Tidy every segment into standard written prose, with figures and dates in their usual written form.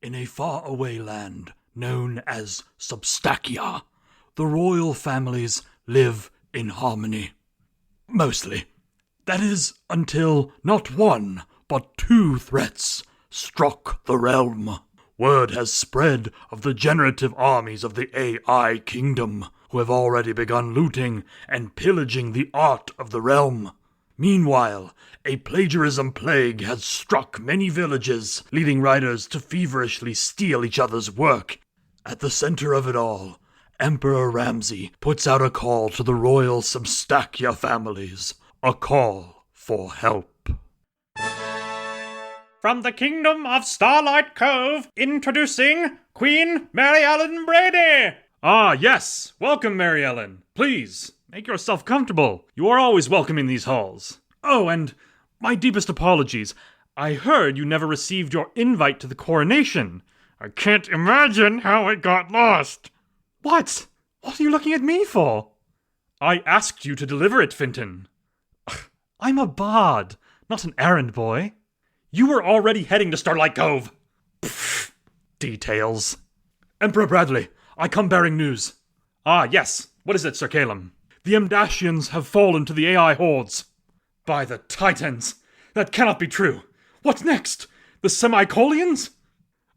In a faraway land known as Substakia, the royal families live in harmony. Mostly. That is, until not one, but two threats struck the realm. Word has spread of the generative armies of the AI kingdom, who have already begun looting and pillaging the art of the realm. Meanwhile, a plagiarism plague has struck many villages, leading writers to feverishly steal each other's work. At the center of it all, Emperor Ramsey puts out a call to the royal Substakia families. A call for help. From the kingdom of Starlight Cove, introducing Queen Mary Ellen Brady! Ah, yes. Welcome, Mary Ellen. Please, make yourself comfortable. You are always welcome in these halls. Oh, and my deepest apologies. I heard you never received your invite to the coronation. I can't imagine how it got lost. What? What are you looking at me for? I asked you to deliver it, Finton. I'm a bard, not an errand boy. You were already heading to Starlight Cove. Pfft, details. Emperor Bradley, I come bearing news. Ah, yes. What is it, Sir Calum? The Amdashians have fallen to the AI hordes. By the Titans! That cannot be true. What next? The Semicolians?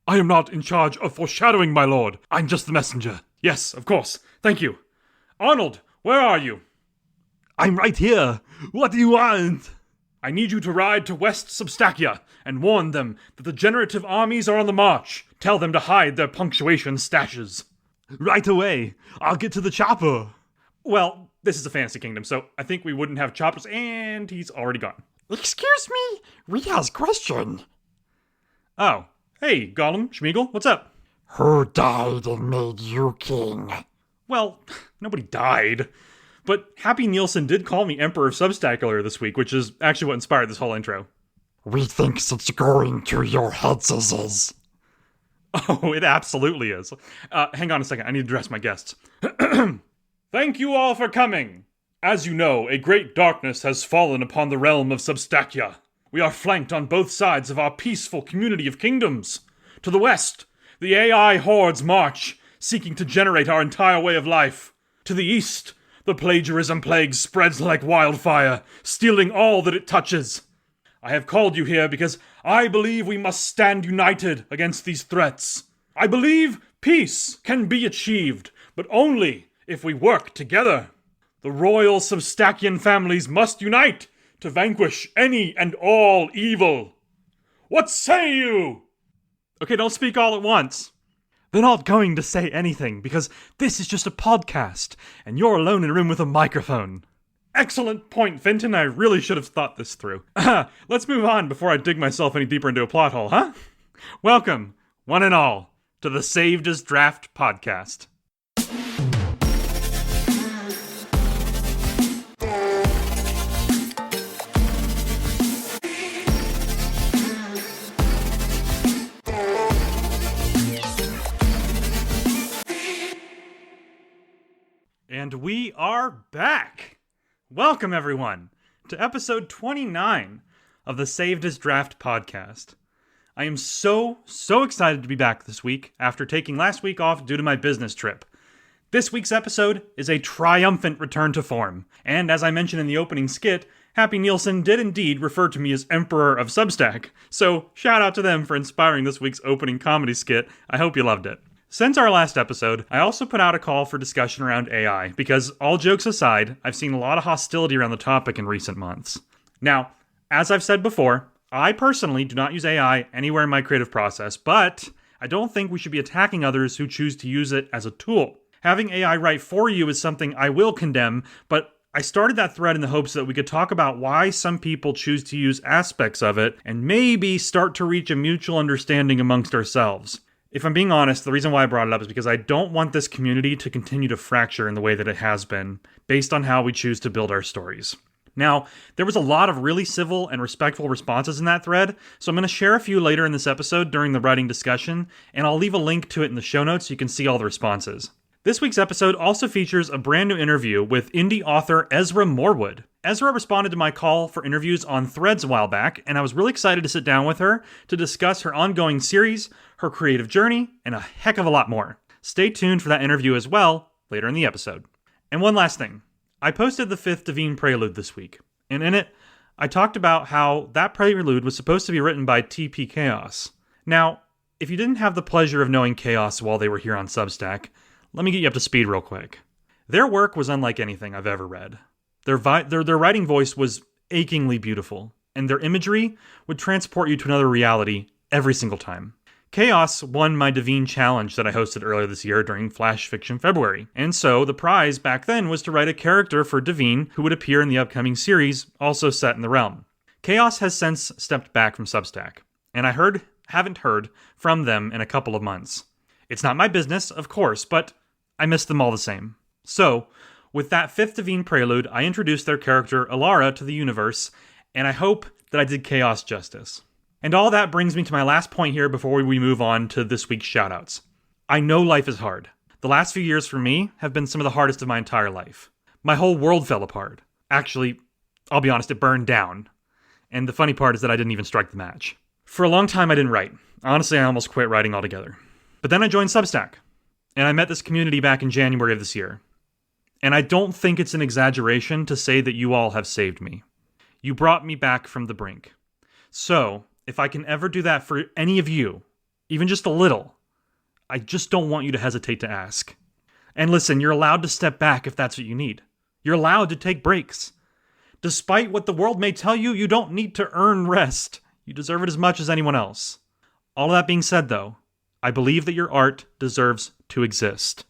I am not in charge of foreshadowing, my lord. I'm just the messenger. Yes, of course. Thank you. Arnold, where are you? I'm right here. What do you want? I need you to ride to West Substakia and warn them that the generative armies are on the march. Tell them to hide their punctuation stashes. Right away. I'll get to the chopper. Well, this is a fantasy kingdom, so I think we wouldn't have choppers, and he's already gone. Excuse me? We has question. Oh. Hey, Gollum, Schmeagol, what's up? Who died and made you king? Well, nobody died. But Happy Nielsen did call me Emperor of Substack earlier this week, which is actually what inspired this whole intro. We think it's going to your heads is. Oh, it absolutely is. Hang on a second, I need to address my guests. Thank you all for coming. As you know, a great darkness has fallen upon the realm of Substakia. We are flanked on both sides of our peaceful community of kingdoms. To the west, the AI hordes march, seeking to generate our entire way of life. To the east, the plagiarism plague spreads like wildfire, stealing all that it touches. I have called you here because I believe we must stand united against these threats. I believe peace can be achieved, but only if we work together. The royal Substakian families must unite to vanquish any and all evil. What say you? Okay, don't speak all at once. They're not going to say anything, because this is just a podcast, and you're alone in a room with a microphone. Excellent point, Finton. I really should have thought this through. Let's move on before I dig myself any deeper into a plot hole, huh? Welcome, one and all, to the Saved as Draft podcast. And we are back! Welcome, everyone, to episode 29 of the Saved as Draft podcast. I am so excited to be back this week after taking last week off due to my business trip. This week's episode is a triumphant return to form, and as I mentioned in the opening skit, Happy Nielsen did indeed refer to me as Emperor of Substack, so shout out to them for inspiring this week's opening comedy skit. I hope you loved it. Since our last episode, I also put out a call for discussion around AI, because all jokes aside, I've seen a lot of hostility around the topic in recent months. Now, as I've said before, I personally do not use AI anywhere in my creative process, but I don't think we should be attacking others who choose to use it as a tool. Having AI write for you is something I will condemn, but I started that thread in the hopes that we could talk about why some people choose to use aspects of it, and maybe start to reach a mutual understanding amongst ourselves. If I'm being honest, the reason why I brought it up is because I don't want this community to continue to fracture in the way that it has been, based on how we choose to build our stories. Now, there was a lot of really civil and respectful responses in that thread, so I'm going to share a few later in this episode during the writing discussion, and I'll leave a link to it in the show notes so you can see all the responses. This week's episode also features a brand new interview with indie author Ezra Morwood. Ezra responded to my call for interviews on Threads a while back, and I was really excited to sit down with her to discuss her ongoing series, her creative journey, and a heck of a lot more. Stay tuned for that interview as well later in the episode. And one last thing. I posted the 5th Divine Prelude this week, and in it, I talked about how that prelude was supposed to be written by TP Chaos. Now, if you didn't have the pleasure of knowing Chaos while they were here on Substack, let me get you up to speed real quick. Their work was unlike anything I've ever read. Their writing voice was achingly beautiful, and their imagery would transport you to another reality every single time. Chaos won my Divine Challenge that I hosted earlier this year during Flash Fiction February, and so the prize back then was to write a character for Divine who would appear in the upcoming series, also set in the realm. Chaos has since stepped back from Substack, and I haven't heard from them in a couple of months. It's not my business, of course, but I miss them all the same. So, with that 5th Divine Prelude, I introduced their character Alara to the universe, and I hope that I did Chaos justice. And all that brings me to my last point here before we move on to this week's shoutouts. I know life is hard. The last few years for me have been some of the hardest of my entire life. My whole world fell apart. Actually, I'll be honest, it burned down. And the funny part is that I didn't even strike the match. For a long time, I didn't write. Honestly, I almost quit writing altogether. But then I joined Substack. And I met this community back in January of this year. And I don't think it's an exaggeration to say that you all have saved me. You brought me back from the brink. So, if I can ever do that for any of you, even just a little, I just don't want you to hesitate to ask. And listen, you're allowed to step back if that's what you need. You're allowed to take breaks. Despite what the world may tell you, you don't need to earn rest. You deserve it as much as anyone else. All of that being said, though, I believe that your art deserves to exist.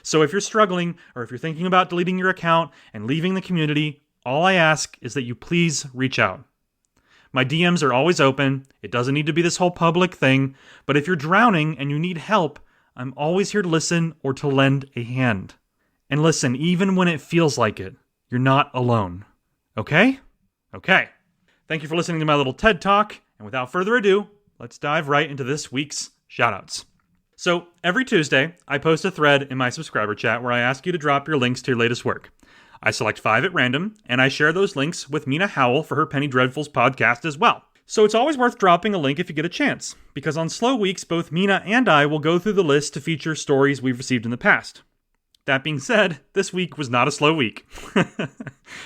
So if you're struggling, or if you're thinking about deleting your account and leaving the community, all I ask is that you please reach out. My DMs are always open. It doesn't need to be this whole public thing, but if you're drowning and you need help, I'm always here to listen or to lend a hand. And listen, even when it feels like it, you're not alone. Okay? Okay. Thank you for listening to my little TED Talk, and without further ado, let's dive right into this week's shoutouts. So, every Tuesday, I post a thread in my subscriber chat where I ask you to drop your links to your latest work. I select 5 at random, and I share those links with Mina Howell for her Penny Dreadfuls podcast as well. So it's always worth dropping a link if you get a chance, because on slow weeks, both Mina and I will go through the list to feature stories we've received in the past. That being said, this week was not a slow week.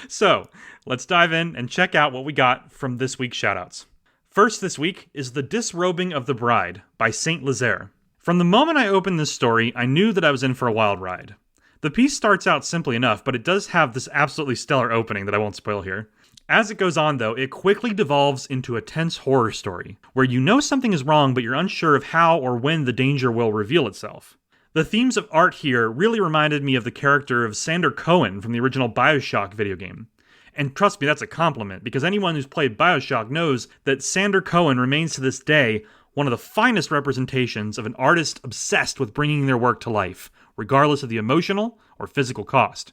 So, let's dive in and check out what we got from this week's shoutouts. First this week is The Disrobing of the Bride by Saint Lazaire. From the moment I opened this story, I knew that I was in for a wild ride. The piece starts out simply enough, but it does have this absolutely stellar opening that I won't spoil here. As it goes on, though, it quickly devolves into a tense horror story, where you know something is wrong, but you're unsure of how or when the danger will reveal itself. The themes of art here really reminded me of the character of Sander Cohen from the original BioShock video game. And trust me, that's a compliment, because anyone who's played BioShock knows that Sander Cohen remains to this day one of the finest representations of an artist obsessed with bringing their work to life, regardless of the emotional or physical cost.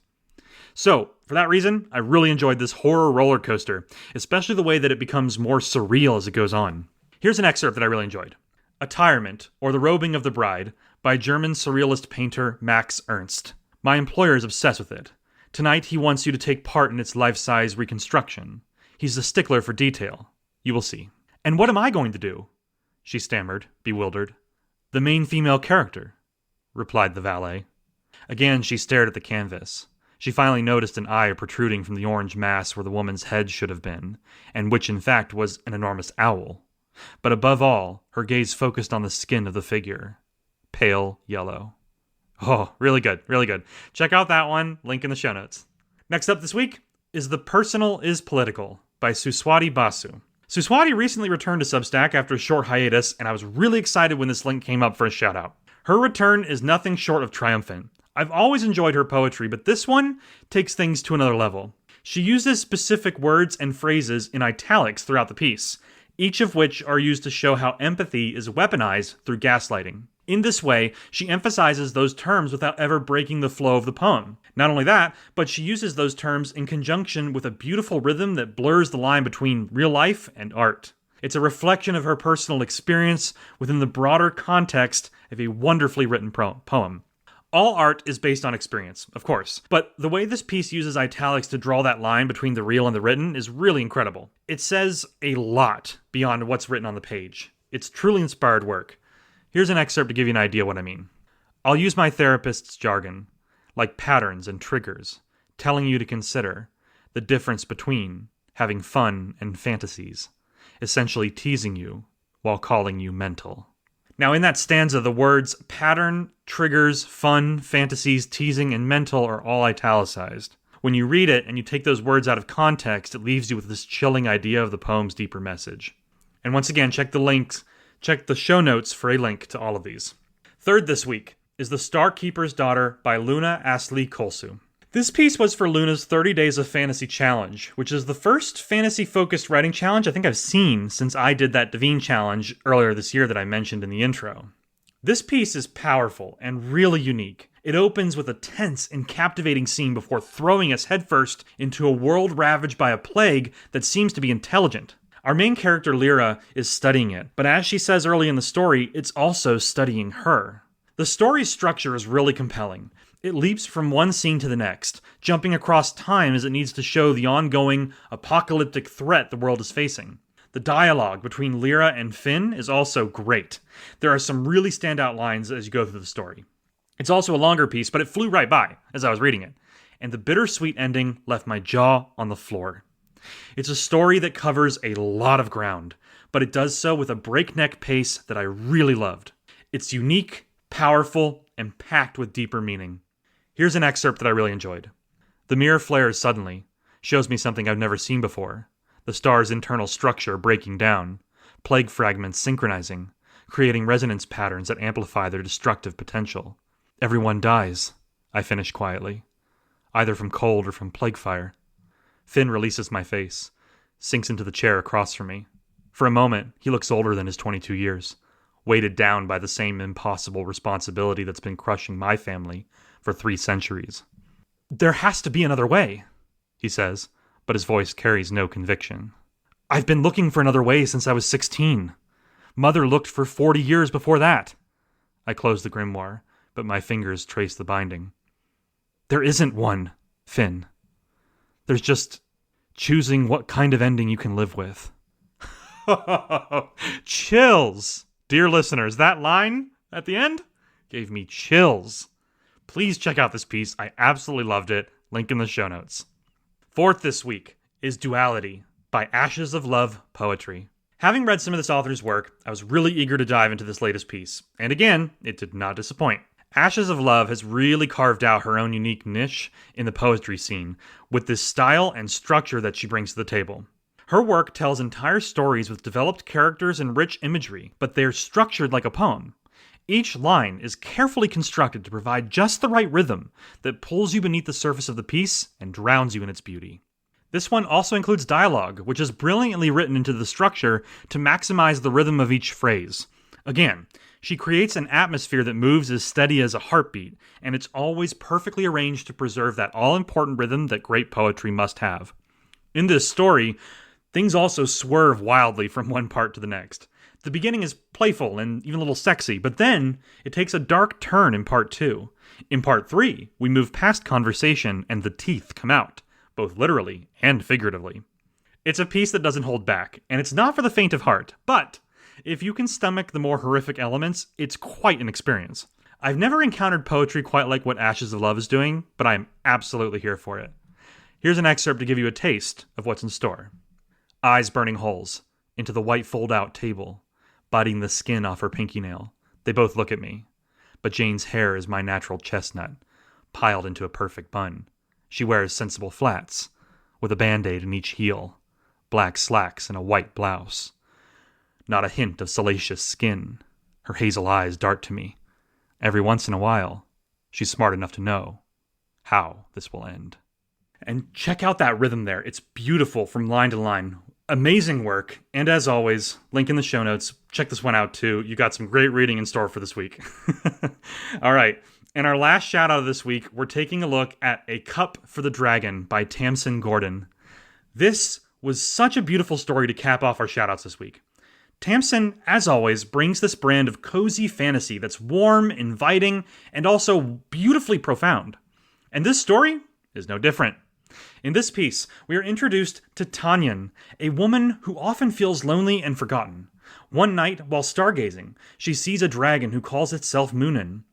So, for that reason, I really enjoyed this horror roller coaster, especially the way that it becomes more surreal as it goes on. Here's an excerpt that I really enjoyed. Attirement, or The Robing of the Bride, by German surrealist painter Max Ernst. My employer is obsessed with it. Tonight he wants you to take part in its life-size reconstruction. He's a stickler for detail. You will see. And what am I going to do? She stammered, bewildered. The main female character, replied the valet. Again she stared at the canvas. She finally noticed an eye protruding from the orange mass where the woman's head should have been, and which in fact was an enormous owl. But above all, her gaze focused on the skin of the figure. Pale yellow. Oh, really good, really good. Check out that one, link in the show notes. Next up this week is The Personal is Political by Suswati Basu. Suswati recently returned to Substack after a short hiatus, and I was really excited when this link came up for a shout-out. Her return is nothing short of triumphant. I've always enjoyed her poetry, but this one takes things to another level. She uses specific words and phrases in italics throughout the piece, each of which are used to show how empathy is weaponized through gaslighting. In this way, she emphasizes those terms without ever breaking the flow of the poem. Not only that, but she uses those terms in conjunction with a beautiful rhythm that blurs the line between real life and art. It's a reflection of her personal experience within the broader context of a wonderfully written poem. All art is based on experience, of course, but the way this piece uses italics to draw that line between the real and the written is really incredible. It says a lot beyond what's written on the page. It's truly inspired work. Here's an excerpt to give you an idea what I mean. I'll use my therapist's jargon, like patterns and triggers, telling you to consider the difference between having fun and fantasies, essentially teasing you while calling you mental. Now, in that stanza, the words pattern, triggers, fun, fantasies, teasing, and mental are all italicized. When you read it and you take those words out of context, it leaves you with this chilling idea of the poem's deeper message. And once again, check the show notes for a link to all of these. Third this week is The Star Keeper's Daughter by Luna Astley Kolsu. This piece was for Luna's 30 Days of Fantasy Challenge, which is the first fantasy-focused writing challenge I think I've seen since I did that Devine challenge earlier this year that I mentioned in the intro. This piece is powerful and really unique. It opens with a tense and captivating scene before throwing us headfirst into a world ravaged by a plague that seems to be intelligent. Our main character Lyra is studying it, but as she says early in the story, it's also studying her. The story's structure is really compelling. It leaps from one scene to the next, jumping across time as it needs to show the ongoing apocalyptic threat the world is facing. The dialogue between Lyra and Finn is also great. There are some really standout lines as you go through the story. It's also a longer piece, but it flew right by as I was reading it, and the bittersweet ending left my jaw on the floor. It's a story that covers a lot of ground, but it does so with a breakneck pace that I really loved. It's unique, powerful, and packed with deeper meaning. Here's an excerpt that I really enjoyed. The mirror flares suddenly, shows me something I've never seen before. The star's internal structure breaking down, plague fragments synchronizing, creating resonance patterns that amplify their destructive potential. Everyone dies, I finish quietly, either from cold or from plague fire. Finn releases my face, sinks into the chair across from me. For a moment, he looks older than his 22 years, weighted down by the same impossible responsibility that's been crushing my family for 3 centuries. There has to be another way, he says, but his voice carries no conviction. I've been looking for another way since I was 16. Mother looked for 40 years before that. I close the grimoire, but my fingers trace the binding. There isn't one, Finn. There's just choosing what kind of ending you can live with. Chills! Dear listeners, that line at the end gave me chills. Please check out this piece. I absolutely loved it. Link in the show notes. Fourth this week is Duality by Ashes of Love Poetry. Having read some of this author's work, I was really eager to dive into this latest piece. And again, it did not disappoint. Ashes of Love has really carved out her own unique niche in the poetry scene with this style and structure that she brings to the table. Her work tells entire stories with developed characters and rich imagery, but they're structured like a poem. Each line is carefully constructed to provide just the right rhythm that pulls you beneath the surface of the piece and drowns you in its beauty. This one also includes dialogue, which is brilliantly written into the structure to maximize the rhythm of each phrase. Again, she creates an atmosphere that moves as steady as a heartbeat, and it's always perfectly arranged to preserve that all-important rhythm that great poetry must have. In this story, things also swerve wildly from one part to the next. The beginning is playful and even a little sexy, but then it takes a dark turn in part 2. In part 3, we move past conversation and the teeth come out, both literally and figuratively. It's a piece that doesn't hold back, and it's not for the faint of heart, but if you can stomach the more horrific elements, it's quite an experience. I've never encountered poetry quite like what Ashes of Love is doing, but I'm absolutely here for it. Here's an excerpt to give you a taste of what's in store. Eyes burning holes into the white fold-out table, biting the skin off her pinky nail. They both look at me, but Jane's hair is my natural chestnut, piled into a perfect bun. She wears sensible flats, with a band-aid in each heel, black slacks and a white blouse. Not a hint of salacious skin. Her hazel eyes dart to me. Every once in a while, she's smart enough to know how this will end. And check out that rhythm there. It's beautiful from line to line. Amazing work. And as always, link in the show notes. Check this one out too. You got some great reading in store for this week. All right. And our last shout out of this week, we're taking a look at A Cup for the Dragon by Tamsin Gordon. This was such a beautiful story to cap off our shout outs this week. Tamsin, as always, brings this brand of cozy fantasy that's warm, inviting, and also beautifully profound. And this story is no different. In this piece, we are introduced to Tanyan, a woman who often feels lonely and forgotten. One night, while stargazing, she sees a dragon who calls itself Munin.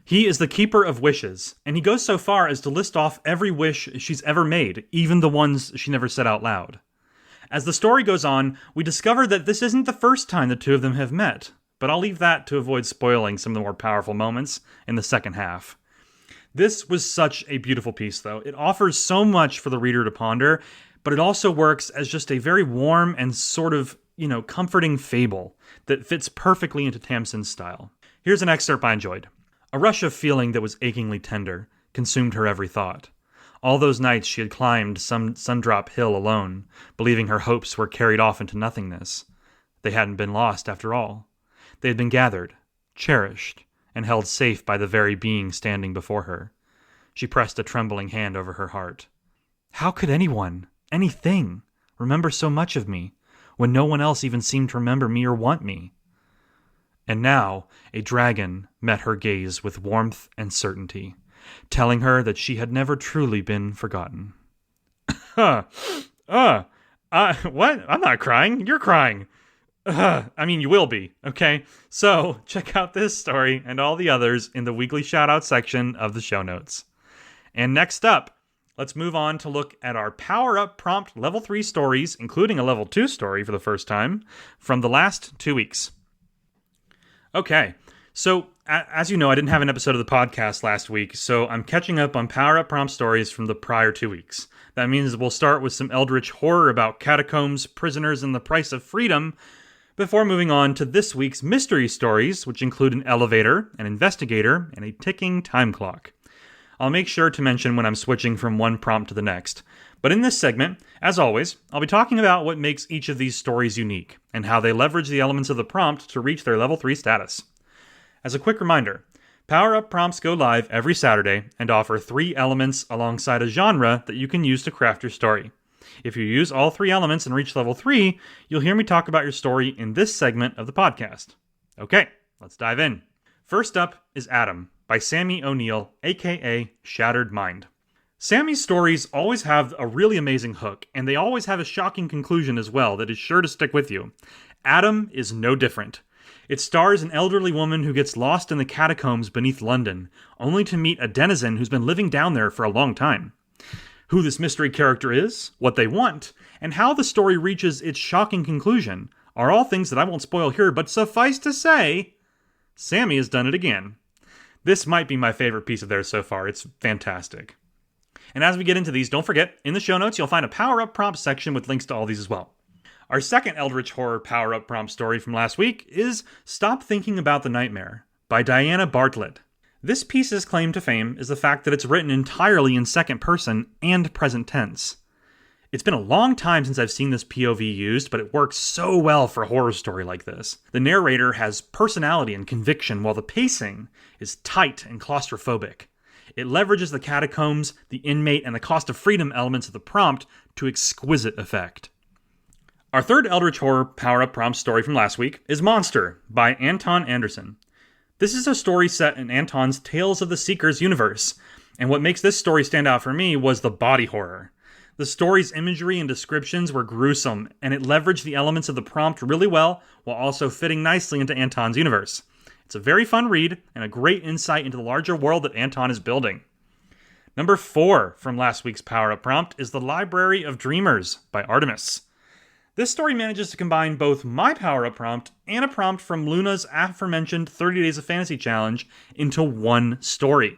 He is the keeper of wishes, and he goes so far as to list off every wish she's ever made, even the ones she never said out loud. As the story goes on, we discover that this isn't the first time the two of them have met, but I'll leave that to avoid spoiling some of the more powerful moments in the second half. This was such a beautiful piece, though. It offers so much for the reader to ponder, but it also works as just a very warm and sort of, comforting fable that fits perfectly into Tamsin's style. Here's an excerpt I enjoyed. A rush of feeling that was achingly tender consumed her every thought. All those nights she had climbed some Sundrop hill alone, believing her hopes were carried off into nothingness. They hadn't been lost after all. They had been gathered, cherished, and held safe by the very being standing before her. She pressed a trembling hand over her heart. How could anything, remember so much of me, when no one else even seemed to remember me or want me? And now a dragon met her gaze with warmth and certainty, telling her that she had never truly been forgotten. What? I'm not crying. You're crying. You will be, okay? So, check out this story and all the others in the weekly shoutout section of the show notes. And next up, let's move on to look at our Power Up Prompt Level 3 stories, including a Level 2 story for the first time, from the last 2 weeks. Okay, so as you know, I didn't have an episode of the podcast last week, so I'm catching up on Power Up Prompt stories from the prior 2 weeks. That means we'll start with some eldritch horror about catacombs, prisoners, and the price of freedom, before moving on to this week's mystery stories, which include an elevator, an investigator, and a ticking time clock. I'll make sure to mention when I'm switching from one prompt to the next. But in this segment, as always, I'll be talking about what makes each of these stories unique, and how they leverage the elements of the prompt to reach their level 3 status. As a quick reminder, Power Up prompts go live every Saturday and offer 3 elements alongside a genre that you can use to craft your story. If you use all 3 elements and reach level 3, you'll hear me talk about your story in this segment of the podcast. Okay, let's dive in. First up is Adam, by Sammy O'Neill, aka Shattered Mind. Sammy's stories always have a really amazing hook, and they always have a shocking conclusion as well that is sure to stick with you. Adam is no different. It stars an elderly woman who gets lost in the catacombs beneath London, only to meet a denizen who's been living down there for a long time. Who this mystery character is, what they want, and how the story reaches its shocking conclusion are all things that I won't spoil here, but suffice to say, Sammy has done it again. This might be my favorite piece of theirs so far. It's fantastic. And as we get into these, don't forget, in the show notes, you'll find a power-up prompt section with links to all these as well. Our second Eldritch Horror power-up prompt story from last week is Stop Thinking About the Nightmare, by Diana Bartlett. This piece's claim to fame is the fact that it's written entirely in second person and present tense. It's been a long time since I've seen this POV used, but it works so well for a horror story like this. The narrator has personality and conviction, while the pacing is tight and claustrophobic. It leverages the catacombs, the inmate, and the cost of freedom elements of the prompt to exquisite effect. Our third Eldritch Horror power-up prompt story from last week is Monster, by Anton Anderson. This is a story set in Anton's Tales of the Seekers universe, and what makes this story stand out for me was the body horror. The story's imagery and descriptions were gruesome, and it leveraged the elements of the prompt really well, while also fitting nicely into Anton's universe. It's a very fun read, and a great insight into the larger world that Anton is building. Number 4 from last week's power-up prompt is The Library of Dreamers, by Artemis. This story manages to combine both my power-up prompt and a prompt from Luna's aforementioned 30 Days of Fantasy Challenge into one story.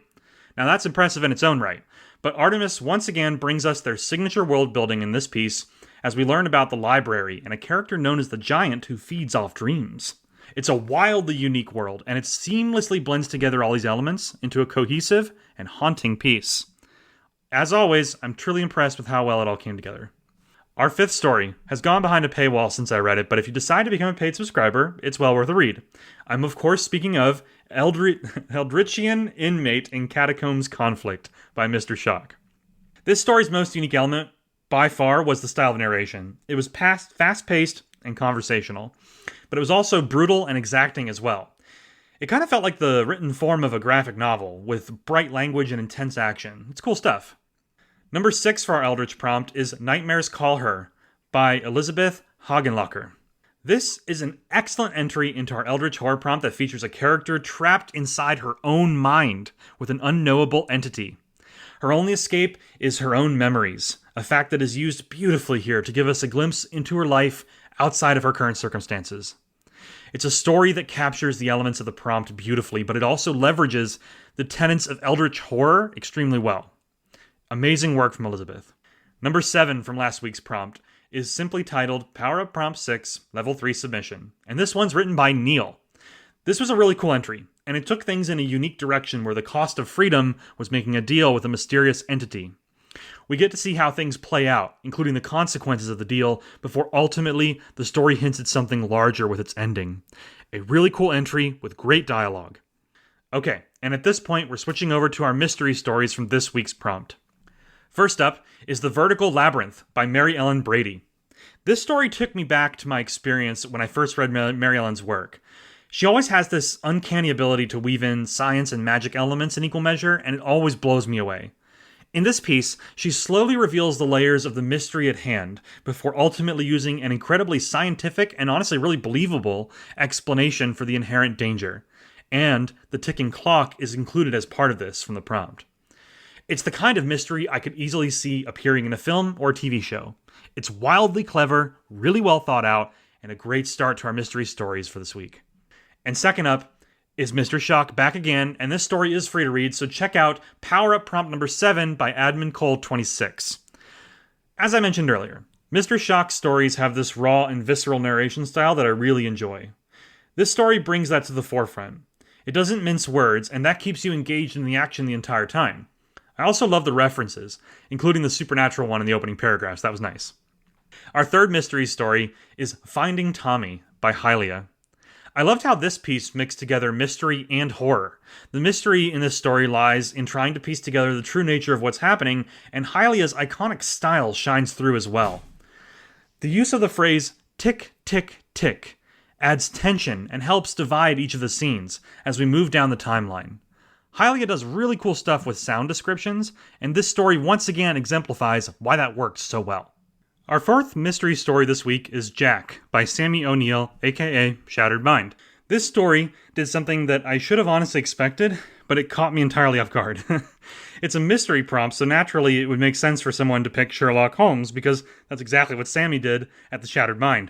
Now that's impressive in its own right, but Artemis once again brings us their signature world building in this piece as we learn about the library and a character known as the Giant who feeds off dreams. It's a wildly unique world, and it seamlessly blends together all these elements into a cohesive and haunting piece. As always, I'm truly impressed with how well it all came together. Our 5th story has gone behind a paywall since I read it, but if you decide to become a paid subscriber, it's well worth a read. I'm of course speaking of Eldritchian Inmate in Catacombs Conflict by Mr. Shock. This story's most unique element, by far, was the style of narration. It was fast-paced, and conversational, but it was also brutal and exacting as well. It kind of felt like the written form of a graphic novel, with bright language and intense action. It's cool stuff. Number 6 for our Eldritch prompt is Nightmares Call Her by Elizabeth Hagenlocker. This is an excellent entry into our Eldritch horror prompt that features a character trapped inside her own mind with an unknowable entity. Her only escape is her own memories, a fact that is used beautifully here to give us a glimpse into her life outside of her current circumstances. It's a story that captures the elements of the prompt beautifully, but it also leverages the tenets of Eldritch horror extremely well. Amazing work from Elizabeth. Number 7 from last week's prompt is simply titled Power Up Prompt 6, Level 3 Submission, and this one's written by Neil. This was a really cool entry, and it took things in a unique direction where the cost of freedom was making a deal with a mysterious entity. We get to see how things play out, including the consequences of the deal, before ultimately the story hints at something larger with its ending. A really cool entry with great dialogue. Okay, and at this point we're switching over to our mystery stories from this week's prompt. First up is The Vertical Labyrinth by Mary Ellen Brady. This story took me back to my experience when I first read Mary Ellen's work. She always has this uncanny ability to weave in science and magic elements in equal measure, and it always blows me away. In this piece, she slowly reveals the layers of the mystery at hand, before ultimately using an incredibly scientific and honestly really believable explanation for the inherent danger. And the ticking clock is included as part of this from the prompt. It's the kind of mystery I could easily see appearing in a film or TV show. It's wildly clever, really well thought out, and a great start to our mystery stories for this week. And second up is Mr. Shock back again, and this story is free to read, so check out Power Up Prompt number 7 by Admin Cole 26. As I mentioned earlier, Mr. Shock's stories have this raw and visceral narration style that I really enjoy. This story brings that to the forefront. It doesn't mince words, and that keeps you engaged in the action the entire time. I also love the references, including the supernatural one in the opening paragraphs. That was nice. Our third mystery story is Finding Tommy by Hylia. I loved how this piece mixed together mystery and horror. The mystery in this story lies in trying to piece together the true nature of what's happening, and Hylia's iconic style shines through as well. The use of the phrase tick, tick, tick adds tension and helps divide each of the scenes as we move down the timeline. Hylia does really cool stuff with sound descriptions, and this story once again exemplifies why that works so well. Our fourth mystery story this week is Jack by Sammy O'Neill, aka Shattered Mind. This story did something that I should have honestly expected, but it caught me entirely off guard. It's a mystery prompt, so naturally it would make sense for someone to pick Sherlock Holmes, because that's exactly what Sammy did at the Shattered Mind.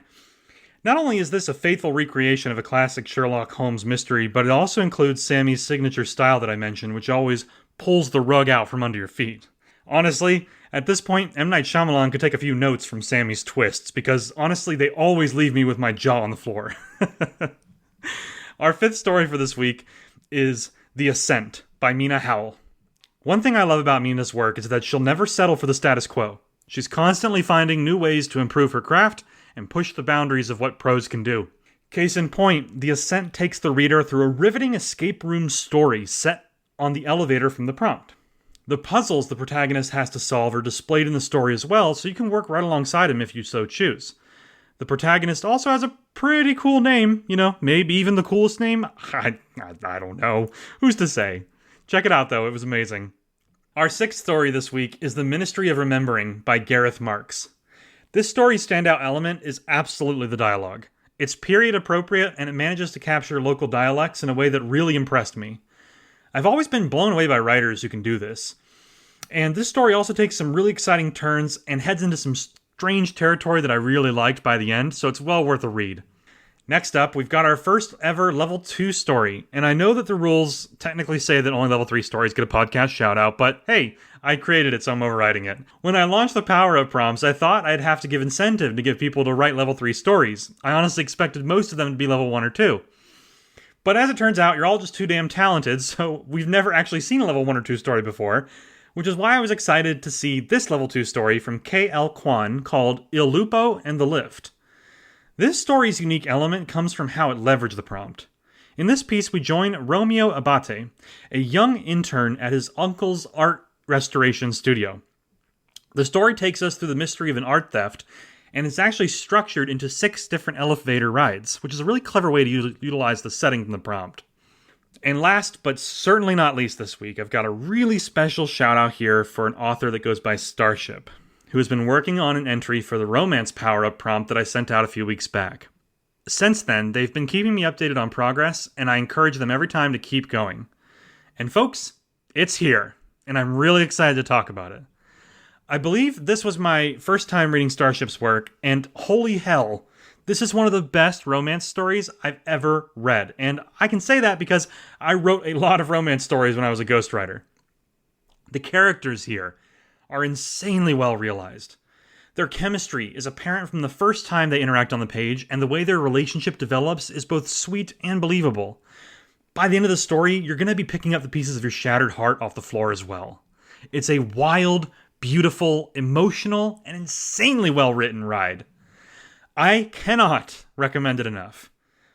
Not only is this a faithful recreation of a classic Sherlock Holmes mystery, but it also includes Sammy's signature style that I mentioned, which always pulls the rug out from under your feet. Honestly, at this point, M. Night Shyamalan could take a few notes from Sammy's twists, because honestly, they always leave me with my jaw on the floor. Our fifth story for this week is The Ascent by Mina Howell. One thing I love about Mina's work is that she'll never settle for the status quo. She's constantly finding new ways to improve her craft and push the boundaries of what prose can do. Case in point, The Ascent takes the reader through a riveting escape room story set on the elevator from the prompt. The puzzles the protagonist has to solve are displayed in the story as well, so you can work right alongside him if you so choose. The protagonist also has a pretty cool name, maybe even the coolest name. I don't know. Who's to say? Check it out though, it was amazing. Our sixth story this week is The Ministry of Remembering by Gareth Marks. This story's standout element is absolutely the dialogue. It's period appropriate and it manages to capture local dialects in a way that really impressed me. I've always been blown away by writers who can do this. And this story also takes some really exciting turns and heads into some strange territory that I really liked by the end, so it's well worth a read. Next up, we've got our first ever Level 2 story, and I know that the rules technically say that only Level 3 stories get a podcast shout-out, but hey, I created it, so I'm overriding it. When I launched the power-up prompts, I thought I'd have to give incentive to get people to write Level 3 stories. I honestly expected most of them to be Level 1 or 2. But as it turns out, you're all just too damn talented, so we've never actually seen a Level 1 or 2 story before, which is why I was excited to see this Level 2 story from K.L. Kwan called Il Lupo and the Lift. This story's unique element comes from how it leveraged the prompt. In this piece, we join Romeo Abate, a young intern at his uncle's art restoration studio. The story takes us through the mystery of an art theft and it's actually structured into 6 different elevator rides, which is a really clever way to utilize the setting from the prompt. And last, but certainly not least this week, I've got a really special shout out here for an author that goes by Starship, who has been working on an entry for the romance power-up prompt that I sent out a few weeks back. Since then, they've been keeping me updated on progress, and I encourage them every time to keep going. And folks, it's here, and I'm really excited to talk about it. I believe this was my first time reading Starship's work, and holy hell, this is one of the best romance stories I've ever read. And I can say that because I wrote a lot of romance stories when I was a ghostwriter. The characters here are insanely well realized. Their chemistry is apparent from the first time they interact on the page, and the way their relationship develops is both sweet and believable. By the end of the story, you're going to be picking up the pieces of your shattered heart off the floor as well. It's a wild, beautiful, emotional, and insanely well-written ride. I cannot recommend it enough.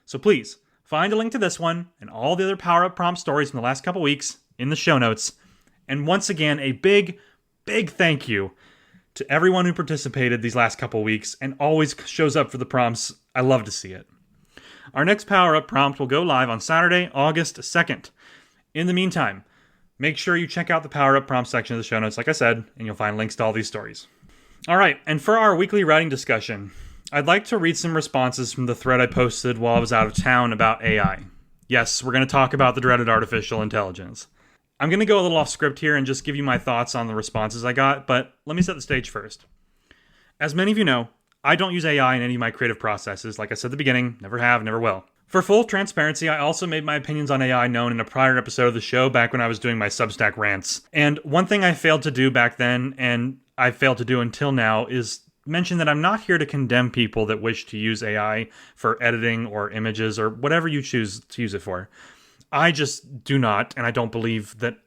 So please, find a link to this one and all the other power-up prompt stories from the last couple weeks in the show notes. And once again, a big, big thank you to everyone who participated these last couple weeks and always shows up for the prompts. I love to see it. Our next power-up prompt will go live on Saturday, August 2nd. In the meantime, make sure you check out the power-up prompt section of the show notes, like I said, and you'll find links to all these stories. All right, and for our weekly writing discussion, I'd like to read some responses from the thread I posted while I was out of town about AI. Yes, we're going to talk about the dreaded artificial intelligence. I'm going to go a little off script here and just give you my thoughts on the responses I got, but let me set the stage first. As many of you know, I don't use AI in any of my creative processes. Like I said at the beginning, never have, never will. For full transparency, I also made my opinions on AI known in a prior episode of the show back when I was doing my Substack rants. And one thing I failed to do back then, and I failed to do until now, is mention that I'm not here to condemn people that wish to use AI for editing or images or whatever you choose to use it for. I just do not, and I don't believe that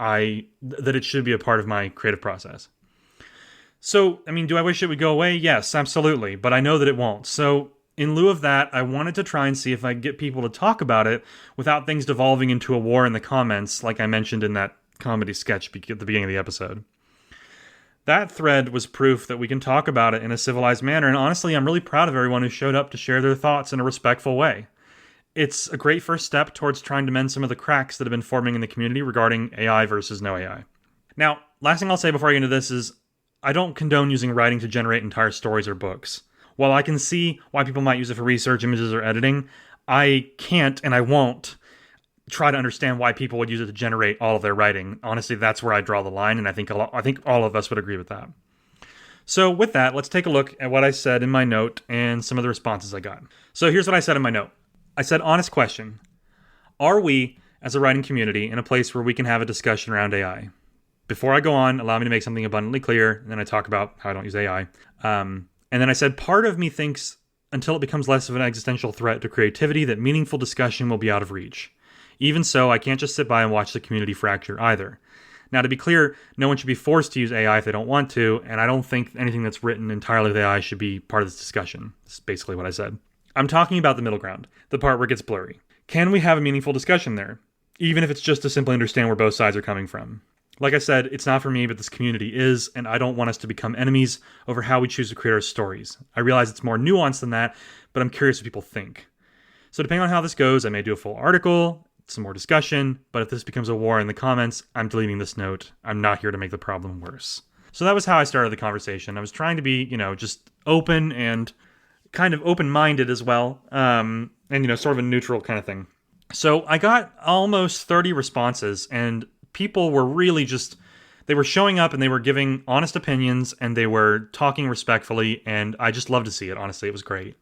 it should be a part of my creative process. So, do I wish it would go away? Yes, absolutely, but I know that it won't. So, in lieu of that, I wanted to try and see if I could get people to talk about it without things devolving into a war in the comments, like I mentioned in that comedy sketch at the beginning of the episode. That thread was proof that we can talk about it in a civilized manner, and honestly, I'm really proud of everyone who showed up to share their thoughts in a respectful way. It's a great first step towards trying to mend some of the cracks that have been forming in the community regarding AI versus no AI. Now, last thing I'll say before I get into this is, I don't condone using writing to generate entire stories or books. While I can see why people might use it for research, images, or editing, I can't and I won't try to understand why people would use it to generate all of their writing. Honestly, that's where I draw the line, and I think all of us would agree with that. So with that, let's take a look at what I said in my note and some of the responses I got. So here's what I said in my note. I said, honest question. Are we, as a writing community, in a place where we can have a discussion around AI? Before I go on, allow me to make something abundantly clear, and then I talk about how I don't use AI. And then I said, part of me thinks until it becomes less of an existential threat to creativity, that meaningful discussion will be out of reach. Even so, I can't just sit by and watch the community fracture either. Now, to be clear, no one should be forced to use AI if they don't want to, and I don't think anything that's written entirely with AI should be part of this discussion. That's basically what I said. I'm talking about the middle ground, the part where it gets blurry. Can we have a meaningful discussion there? Even if it's just to simply understand where both sides are coming from. Like I said, it's not for me, but this community is, and I don't want us to become enemies over how we choose to create our stories. I realize it's more nuanced than that, but I'm curious what people think. So depending on how this goes, I may do a full article, some more discussion, but if this becomes a war in the comments, I'm deleting this note. I'm not here to make the problem worse. So that was how I started the conversation. I was trying to be, just open and kind of open-minded as well, and, sort of a neutral kind of thing. So I got almost 30 responses, and people were really they were showing up and they were giving honest opinions and they were talking respectfully, and I just love to see it. Honestly, it was great.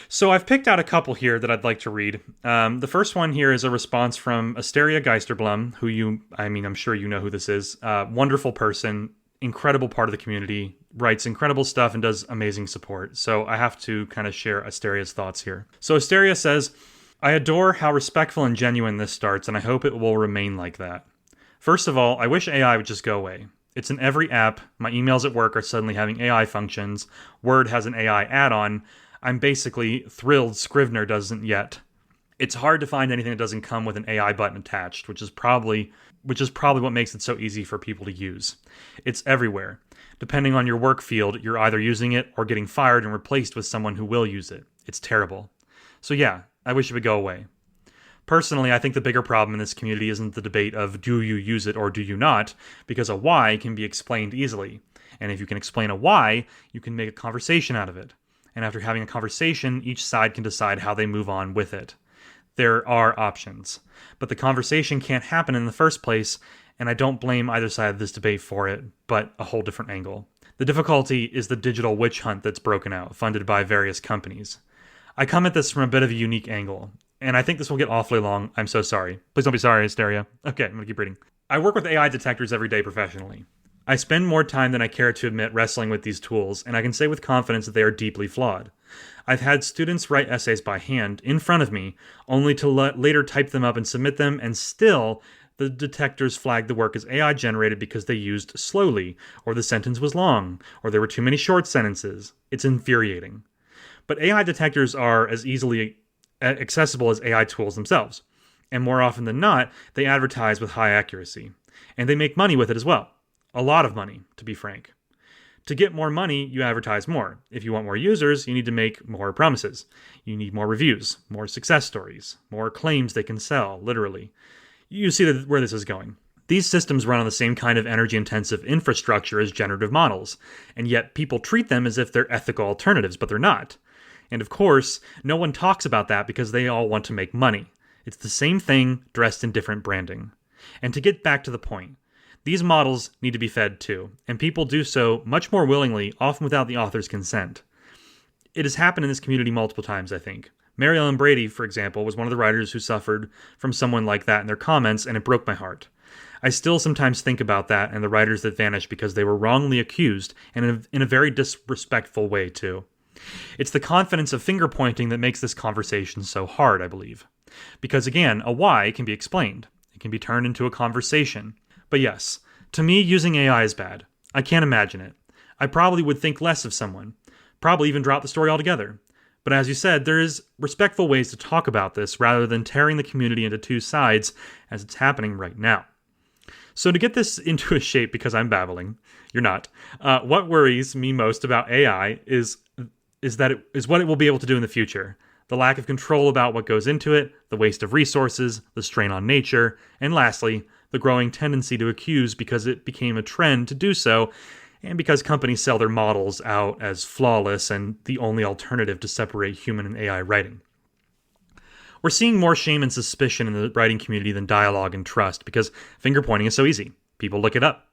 So I've picked out a couple here that I'd like to read. The first one here is a response from Asteria Geisterblum, who I'm sure you know who this is. Wonderful person, incredible part of the community, writes incredible stuff and does amazing support. So I have to kind of share Asteria's thoughts here. So Asteria says, I adore how respectful and genuine this starts, and I hope it will remain like that. First of all, I wish AI would just go away. It's in every app. My emails at work are suddenly having AI functions. Word has an AI add-on. I'm basically thrilled Scrivener doesn't yet. It's hard to find anything that doesn't come with an AI button attached, which is probably what makes it so easy for people to use. It's everywhere. Depending on your work field, you're either using it or getting fired and replaced with someone who will use it. It's terrible. So yeah, I wish it would go away. Personally, I think the bigger problem in this community isn't the debate of do you use it or do you not, because a why can be explained easily. And if you can explain a why, you can make a conversation out of it. And after having a conversation, each side can decide how they move on with it. There are options. But the conversation can't happen in the first place, and I don't blame either side of this debate for it, but a whole different angle. The difficulty is the digital witch hunt that's broken out, funded by various companies. I come at this from a bit of a unique angle, and I think this will get awfully long. I'm so sorry. Please don't be sorry, Hysteria. Okay, I'm gonna keep reading. I work with AI detectors every day professionally. I spend more time than I care to admit wrestling with these tools, and I can say with confidence that they are deeply flawed. I've had students write essays by hand, in front of me, only to later type them up and submit them, and still, the detectors flagged the work as AI generated because they used slowly, or the sentence was long, or there were too many short sentences. It's infuriating. But AI detectors are as easily accessible as AI tools themselves, and more often than not, they advertise with high accuracy. And they make money with it as well. A lot of money, to be frank. To get more money, you advertise more. If you want more users, you need to make more promises. You need more reviews, more success stories, more claims they can sell, literally. You see where this is going. These systems run on the same kind of energy-intensive infrastructure as generative models, and yet people treat them as if they're ethical alternatives, but they're not. And of course, no one talks about that because they all want to make money. It's the same thing, dressed in different branding. And to get back to the point, these models need to be fed too, and people do so much more willingly, often without the author's consent. It has happened in this community multiple times, I think. Mary Ellen Brady, for example, was one of the writers who suffered from someone like that in their comments, and it broke my heart. I still sometimes think about that and the writers that vanished because they were wrongly accused, and in a very disrespectful way too. It's the confidence of finger-pointing that makes this conversation so hard, I believe. Because again, a why can be explained. It can be turned into a conversation. But yes, to me, using AI is bad. I can't imagine it. I probably would think less of someone. Probably even drop the story altogether. But as you said, there is respectful ways to talk about this rather than tearing the community into two sides as it's happening right now. So to get this into a shape, because I'm babbling, you're not, what worries me most about AI is what it will be able to do in the future. The lack of control about what goes into it, the waste of resources, the strain on nature, and lastly, the growing tendency to accuse because it became a trend to do so, and because companies sell their models out as flawless and the only alternative to separate human and AI writing. We're seeing more shame and suspicion in the writing community than dialogue and trust because finger-pointing is so easy. People look it up.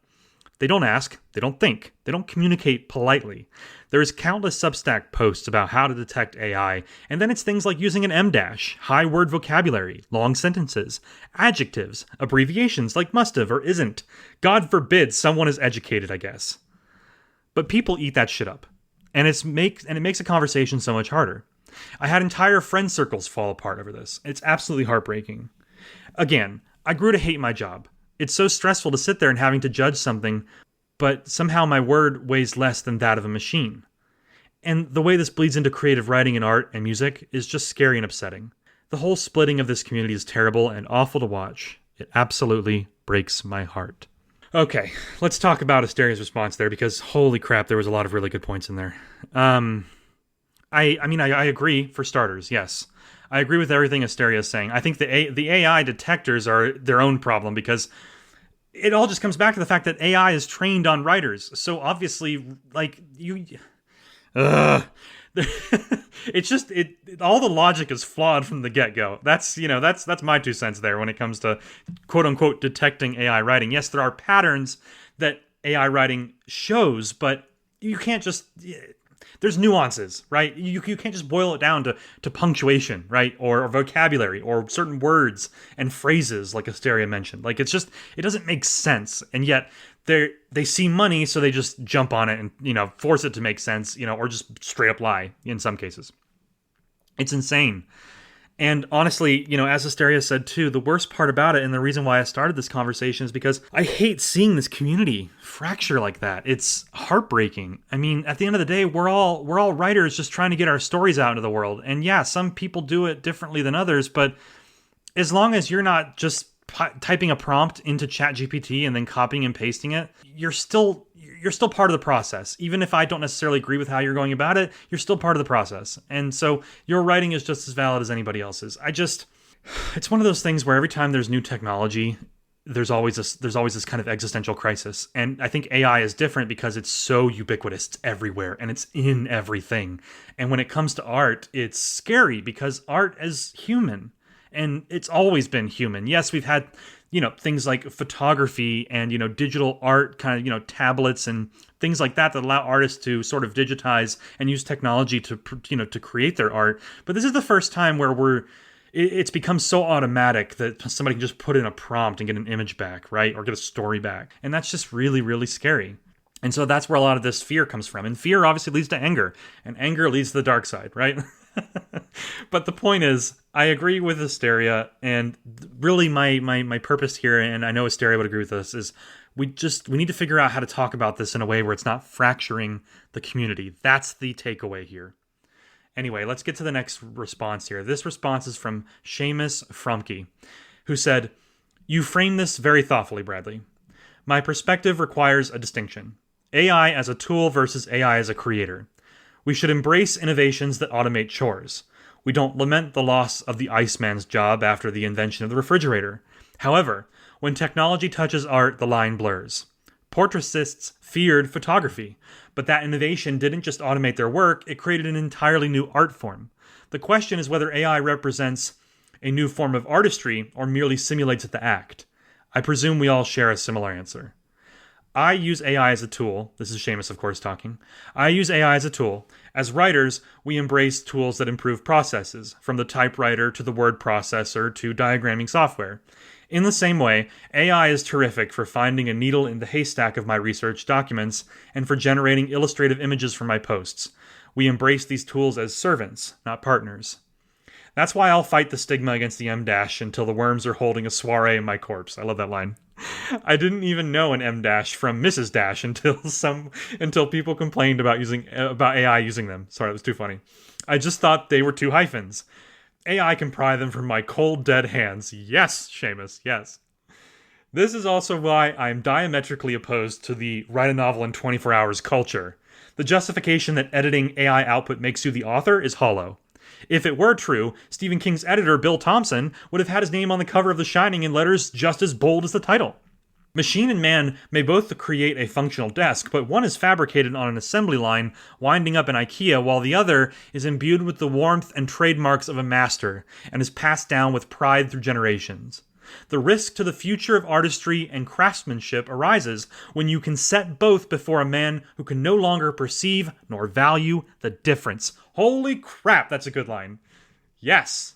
They don't ask, they don't think, they don't communicate politely. There's countless Substack posts about how to detect AI, and then it's things like using an M-dash, high word vocabulary, long sentences, adjectives, abbreviations like must've or isn't. God forbid someone is educated, I guess. But people eat that shit up, and it makes a conversation so much harder. I had entire friend circles fall apart over this. It's absolutely heartbreaking. Again, I grew to hate my job. It's so stressful to sit there and having to judge something, but somehow my word weighs less than that of a machine. And the way this bleeds into creative writing and art and music is just scary and upsetting. The whole splitting of this community is terrible and awful to watch. It absolutely breaks my heart. Okay, let's talk about Asteria's response there, because holy crap, there was a lot of really good points in there. I agree, for starters, yes. I agree with everything Asteria is saying. I think the AI detectors are their own problem because it all just comes back to the fact that AI is trained on writers. So obviously, like, it's just all the logic is flawed from the get-go. That's my 2 cents there when it comes to quote unquote detecting AI writing. Yes, there are patterns that AI writing shows, but you can't just there's nuances, right? You can't just boil it down to punctuation, right? Or vocabulary or certain words and phrases like Asteria mentioned. Like it doesn't make sense. And yet they see money, so they just jump on it and, force it to make sense, or just straight up lie in some cases. It's insane. And honestly, as Asteria said too, the worst part about it, and the reason why I started this conversation, is because I hate seeing this community fracture like that. It's heartbreaking. I mean, at the end of the day, we're all writers just trying to get our stories out into the world. And yeah, some people do it differently than others, but as long as you're not just typing a prompt into ChatGPT and then copying and pasting it, you're still part of the process. Even if I don't necessarily agree with how you're going about it, you're still part of the process. And so your writing is just as valid as anybody else's. It's one of those things where every time there's new technology, there's always this kind of existential crisis. And I think AI is different because it's so ubiquitous. It's everywhere and it's in everything. And when it comes to art, it's scary because art is human. And it's always been human. Yes, we've had, things like photography and, digital art, kind of, tablets and things like that allow artists to sort of digitize and use technology to create their art. But this is the first time where it's become so automatic that somebody can just put in a prompt and get an image back, right? Or get a story back. And that's just really, really scary. And so that's where a lot of this fear comes from. And fear obviously leads to anger. And anger leads to the dark side, right? But the point is, I agree with Asteria, and really my purpose here, and I know Asteria would agree with this, is we need to figure out how to talk about this in a way where it's not fracturing the community. That's the takeaway here. Anyway, let's get to the next response here. This response is from Seamus Frumke, who said, "You frame this very thoughtfully, Bradley. My perspective requires a distinction. AI as a tool versus AI as a creator. We should embrace innovations that automate chores. We don't lament the loss of the Iceman's job after the invention of the refrigerator. However, when technology touches art, the line blurs. Portraitists feared photography, but that innovation didn't just automate their work, it created an entirely new art form. The question is whether AI represents a new form of artistry or merely simulates the act. I presume we all share a similar answer. I use AI as a tool. This is Seamus, of course, talking. I use AI as a tool. As writers, we embrace tools that improve processes, from the typewriter to the word processor to diagramming software. In the same way, AI is terrific for finding a needle in the haystack of my research documents and for generating illustrative images for my posts. We embrace these tools as servants, not partners. That's why I'll fight the stigma against the M- until the worms are holding a soiree in my corpse." I love that line. I didn't even know an M- from Mrs. Dash until people complained about AI using them. Sorry, that was too funny. I just thought they were two hyphens. AI can pry them from my cold, dead hands. Yes, Seamus, yes. This is also why I'm diametrically opposed to the write a novel in 24 hours culture. The justification that editing AI output makes you the author is hollow. If it were true, Stephen King's editor, Bill Thompson, would have had his name on the cover of The Shining in letters just as bold as the title. Machine and man may both create a functional desk, but one is fabricated on an assembly line winding up in IKEA, while the other is imbued with the warmth and trademarks of a master and is passed down with pride through generations. The risk to the future of artistry and craftsmanship arises when you can set both before a man who can no longer perceive nor value the difference. Holy crap, that's a good line. Yes.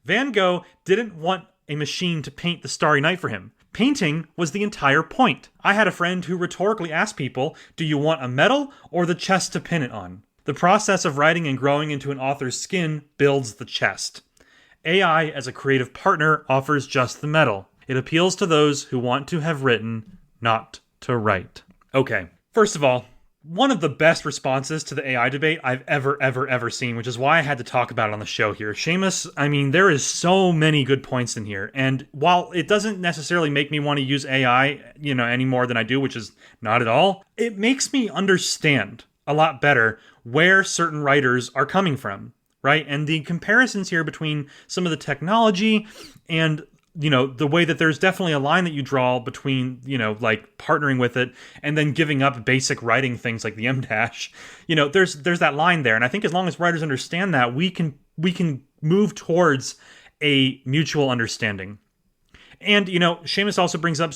Van Gogh didn't want a machine to paint the Starry Night for him. Painting was the entire point. I had a friend who rhetorically asked people, do you want a medal or the chest to pin it on? The process of writing and growing into an author's skin builds the chest. AI as a creative partner offers just the medal. It appeals to those who want to have written, not to write. Okay, first of all, one of the best responses to the AI debate I've ever seen, which is why I had to talk about it on the show here. Seamus, I mean, there is so many good points in here. And while it doesn't necessarily make me want to use AI, any more than I do, which is not at all, it makes me understand a lot better where certain writers are coming from, right? And the comparisons here between some of the technology and the way that there's definitely a line that you draw between, like partnering with it and then giving up basic writing things like the M-. There's that line there. And I think as long as writers understand that, we can move towards a mutual understanding. And, Seamus also brings up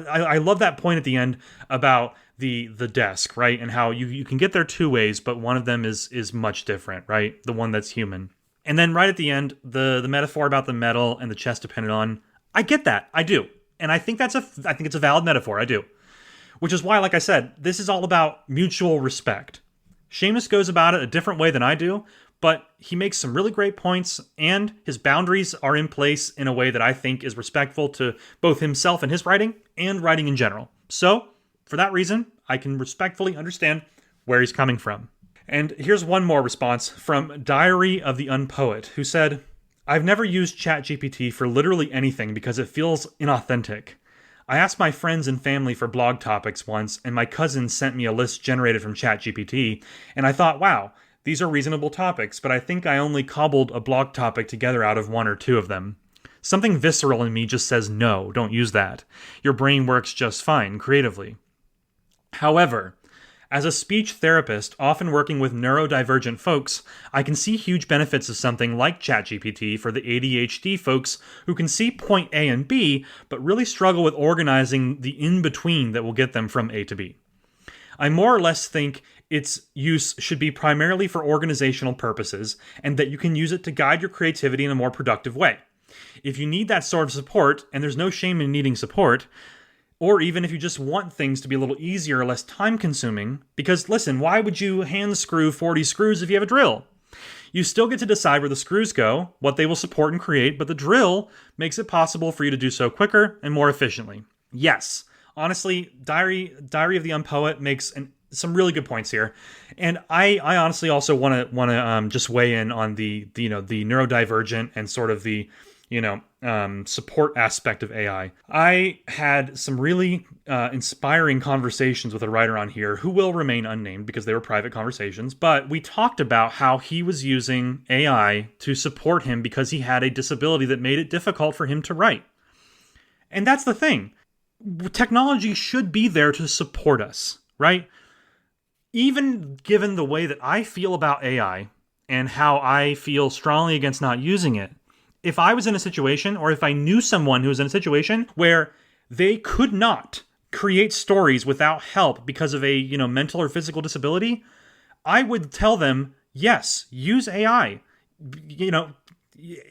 I love that point at the end about the desk, right? And how you can get there two ways, but one of them is much different, right? The one that's human. And then right at the end, the metaphor about the metal and the chest to pin it on, I get that. I do. And I think it's a valid metaphor. I do. Which is why, like I said, this is all about mutual respect. Seamus goes about it a different way than I do, but he makes some really great points, and his boundaries are in place in a way that I think is respectful to both himself and his writing, and writing in general. So, for that reason, I can respectfully understand where he's coming from. And here's one more response from Diary of the Unpoet, who said, I've never used ChatGPT for literally anything because it feels inauthentic. I asked my friends and family for blog topics once, and my cousin sent me a list generated from ChatGPT, and I thought, wow, these are reasonable topics, but I think I only cobbled a blog topic together out of one or two of them. Something visceral in me just says no, don't use that. Your brain works just fine creatively. However, as a speech therapist, often working with neurodivergent folks, I can see huge benefits of something like ChatGPT for the ADHD folks who can see point A and B, but really struggle with organizing the in-between that will get them from A to B. I more or less think its use should be primarily for organizational purposes, and that you can use it to guide your creativity in a more productive way. If you need that sort of support, and there's no shame in needing support, or even if you just want things to be a little easier or less time-consuming, because listen, why would you hand screw 40 screws if you have a drill? You still get to decide where the screws go, what they will support and create, but the drill makes it possible for you to do so quicker and more efficiently. Yes, honestly, Diary of the Unpoet makes some really good points here, and I honestly also want to just weigh in on the neurodivergent and sort of the support aspect of AI. I had some really inspiring conversations with a writer on here who will remain unnamed because they were private conversations, but we talked about how he was using AI to support him because he had a disability that made it difficult for him to write. And that's the thing. Technology should be there to support us, right? Even given the way that I feel about AI and how I feel strongly against not using it, if I was in a situation, or if I knew someone who was in a situation where they could not create stories without help because of a, mental or physical disability, I would tell them, yes, use AI.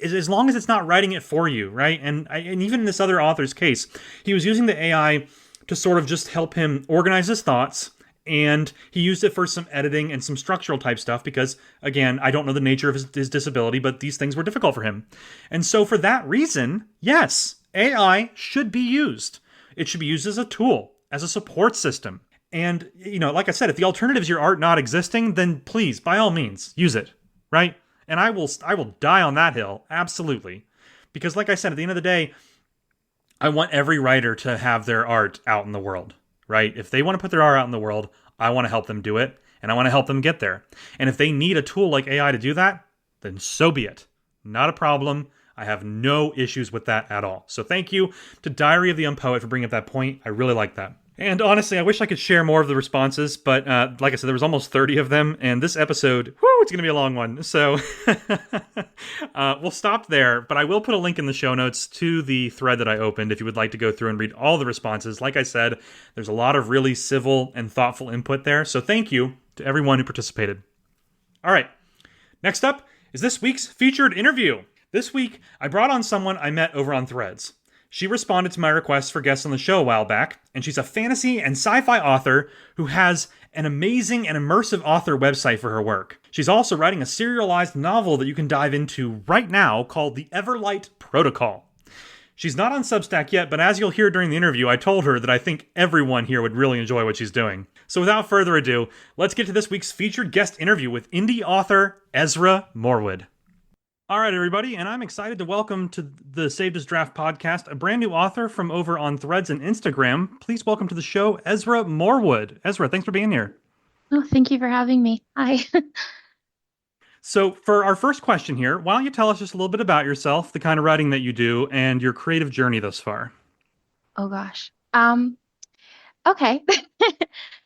As long as it's not writing it for you, right? And even in this other author's case, he was using the AI to sort of just help him organize his thoughts, and he used it for some editing and some structural type stuff because, again, I don't know the nature of his disability, but these things were difficult for him. And so for that reason, yes, AI should be used. It should be used as a tool, as a support system. And, like I said, if the alternative is your art not existing, then please, by all means, use it, right? And I will die on that hill, absolutely. Because like I said, at the end of the day, I want every writer to have their art out in the world. Right? If they want to put their art out in the world, I want to help them do it, and I want to help them get there. And if they need a tool like AI to do that, then so be it. Not a problem. I have no issues with that at all. So thank you to Diary of the Unpoet for bringing up that point. I really like that. And honestly, I wish I could share more of the responses, but like I said, there was almost 30 of them, and this episode, it's going to be a long one. So we'll stop there, but I will put a link in the show notes to the thread that I opened if you would like to go through and read all the responses. Like I said, there's a lot of really civil and thoughtful input there, so thank you to everyone who participated. All right, next up is this week's featured interview. This week, I brought on someone I met over on Threads. She responded to my request for guests on the show a while back, and she's a fantasy and sci-fi author who has an amazing and immersive author website for her work. She's also writing a serialized novel that you can dive into right now called The Everlight Protocol. She's not on Substack yet, but as you'll hear during the interview, I told her that I think everyone here would really enjoy what she's doing. So without further ado, let's get to this week's featured guest interview with indie author Ezra Morwood. All right, everybody, and I'm excited to welcome to the Saved As Draft podcast a brand new author from over on Threads and Instagram. Please welcome to the show, Ezra Morwood. Ezra, thanks for being here. Oh, thank you for having me. Hi. So for our first question here, why don't you tell us just a little bit about yourself, the kind of writing that you do, and your creative journey thus far? Oh, gosh. Okay.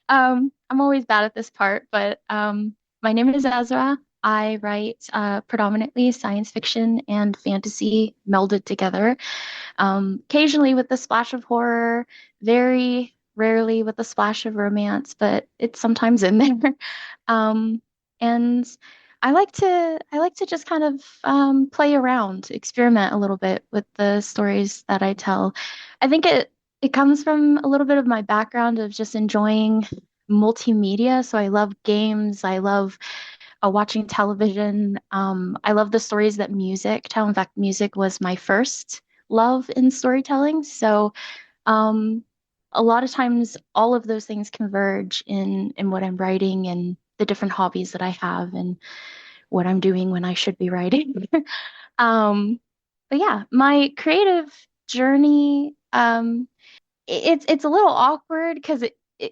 I'm always bad at this part, but my name is Ezra. I write predominantly science fiction and fantasy melded together, occasionally with a splash of horror, very rarely with a splash of romance, but it's sometimes in there. And I like to just kind of play around, experiment a little bit with the stories that I tell. I think it comes from a little bit of my background of just enjoying multimedia. So I love games. I love watching television. I love the stories that music tell. In fact, music was my first love in storytelling. So, um, a lot of times, all of those things converge in what I'm writing and the different hobbies that I have and what I'm doing when I should be writing. Um, but yeah, my creative journey, it's a little awkward because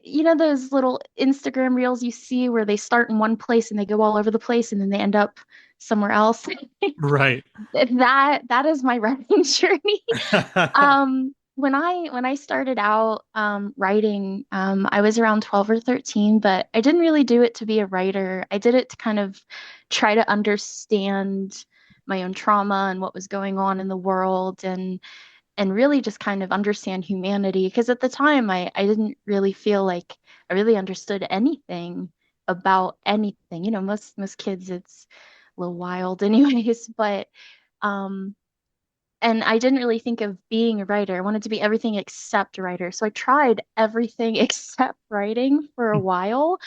you know those little Instagram reels you see where they start in one place and they go all over the place and then they end up somewhere else. Right. That is my writing journey. When I started out writing, I was around 12 or 13, but I didn't really do it to be a writer. I did it to kind of try to understand my own trauma and what was going on in the world and really just kind of understand humanity. Because at the time I didn't really feel like I really understood anything about anything. You know, most kids it's a little wild anyways, but um and I didn't really think of being a writer. I wanted to be everything except a writer. So I tried everything except writing for a while,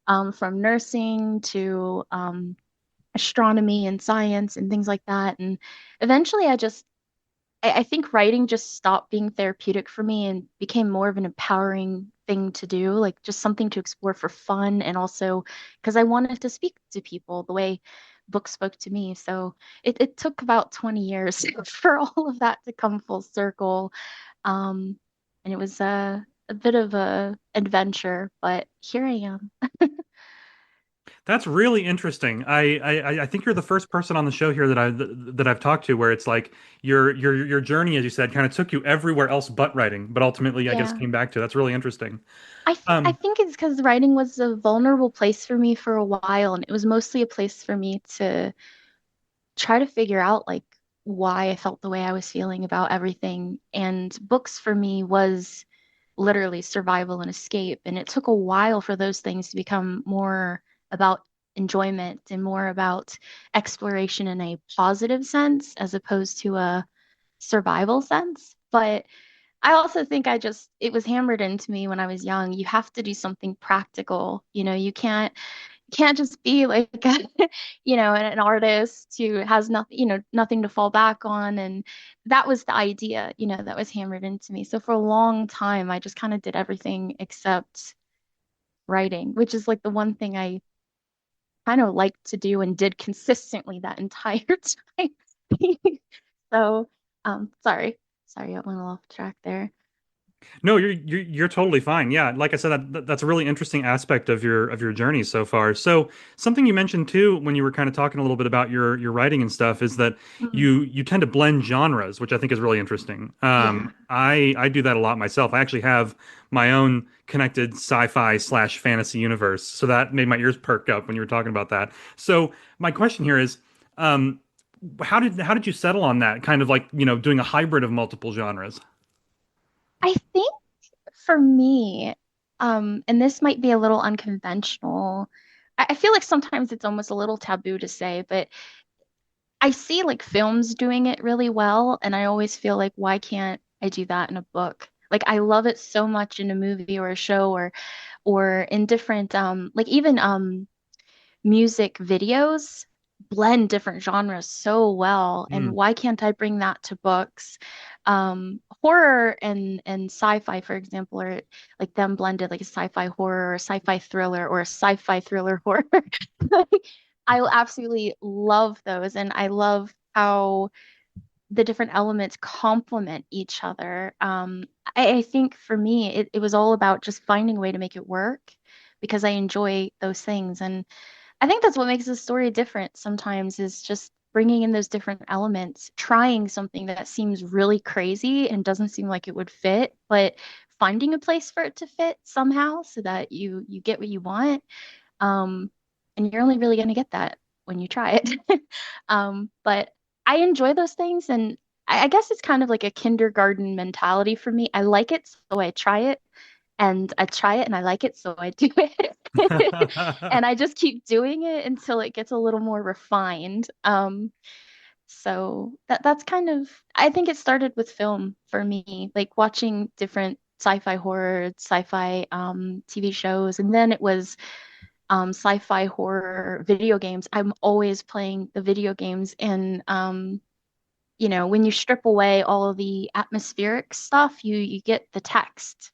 from nursing to astronomy and science and things like that. And eventually I think writing just stopped being therapeutic for me and became more of an empowering thing to do, like just something to explore for fun and also because I wanted to speak to people the way books spoke to me. So it took about 20 years for all of that to come full circle. Um, and it was a bit of a adventure, but here I am. That's really interesting. I think you're the first person on the show here that I've talked to where it's like your journey, as you said, kind of took you everywhere else but writing, but ultimately I guess Yeah. came back to. That's really interesting. I Um, think it's because writing was a vulnerable place for me for a while, and it was mostly a place for me to try to figure out like why I felt the way I was feeling about everything. And books for me was literally survival and escape. And it took a while for those things to become more about enjoyment and more about exploration in a positive sense as opposed to a survival sense. But I also think it was hammered into me when I was young. You have to do something practical. You know, you can't just be like an artist who has nothing, nothing to fall back on. And that was the idea, that was hammered into me. So for a long time, I just kind of did everything except writing, which is like the one thing I kind of liked to do and did consistently that entire time. So, sorry, I went off track there. No, you're totally fine. Yeah, like I said, that's a really interesting aspect of your journey so far. So something you mentioned too when you were kind of talking a little bit about your writing and stuff is that Mhm. you tend to blend genres, which I think is really interesting. Yeah. I do that a lot myself. I actually have my own connected sci-fi slash fantasy universe, so that made my ears perk up when you were talking about that. So my question here is, um, how did you settle on that kind of like doing a hybrid of multiple genres? I think for me, and this might be a little unconventional. I feel like sometimes it's almost a little taboo to say, but I see like films doing it really well, and I always feel like, why can't I do that in a book? Like I love it so much in a movie or a show or in different like even music videos blend different genres so well. And Mm, why can't I bring that to books? Horror and sci-fi, for example, are like them blended, like a sci-fi horror or a sci-fi thriller or a sci-fi thriller horror. I absolutely love those, and I love how the different elements complement each other. I think for me, it was all about just finding a way to make it work because I enjoy those things. And I think that's what makes a story different sometimes is just bringing in those different elements, trying something that seems really crazy and doesn't seem like it would fit, but finding a place for it to fit somehow so that you get what you want. Um, and you're only really going to get that when you try it. But I enjoy those things, and I guess it's kind of like a kindergarten mentality for me. I like it, so I try it, and I try it, and I like it, so I do it. And I just keep doing it until it gets a little more refined. So that's kind of, I think it started with film for me, like watching different sci-fi horror, sci-fi TV shows, and then it was sci-fi horror video games, I'm always playing the video games. And when you strip away all of the atmospheric stuff, you get the text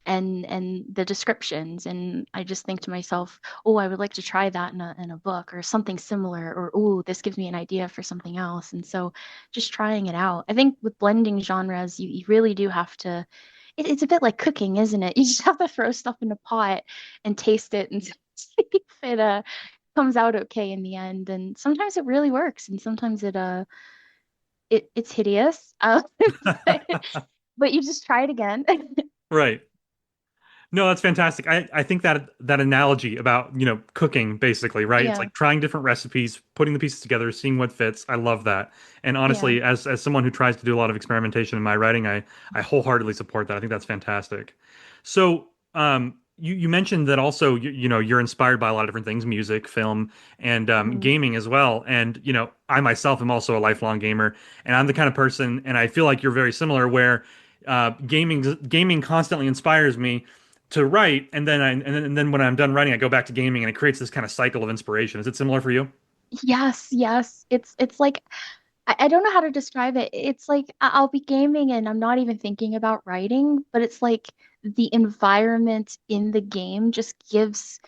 and the descriptions. And I just think to myself, oh, I would like to try that in a book or something similar, or oh, this gives me an idea for something else. And so just trying it out. I think with blending genres, you really do have to. It's a bit like cooking, isn't it? You just have to throw stuff in a pot and taste it and see if it comes out okay in the end. And sometimes it really works, and sometimes it's hideous. But you just try it again. Right. No, that's fantastic. I think that that analogy about, cooking basically, right? It's Yeah, like trying different recipes, putting the pieces together, seeing what fits. I love that. And yeah. honestly, as someone who tries to do a lot of experimentation in my writing, I wholeheartedly support that. I think that's fantastic. So, you mentioned that also you're inspired by a lot of different things, music, film, and Mhm. gaming as well. And I myself am also a lifelong gamer, and I'm the kind of person, and I feel like you're very similar, where gaming constantly inspires me to write, and then and then when I'm done writing, I go back to gaming, and it creates this kind of cycle of inspiration. Is it similar for you? Yes, yes. It's like I don't know how to describe it. It's like I'll be gaming and I'm not even thinking about writing, but it's like the environment in the game just gives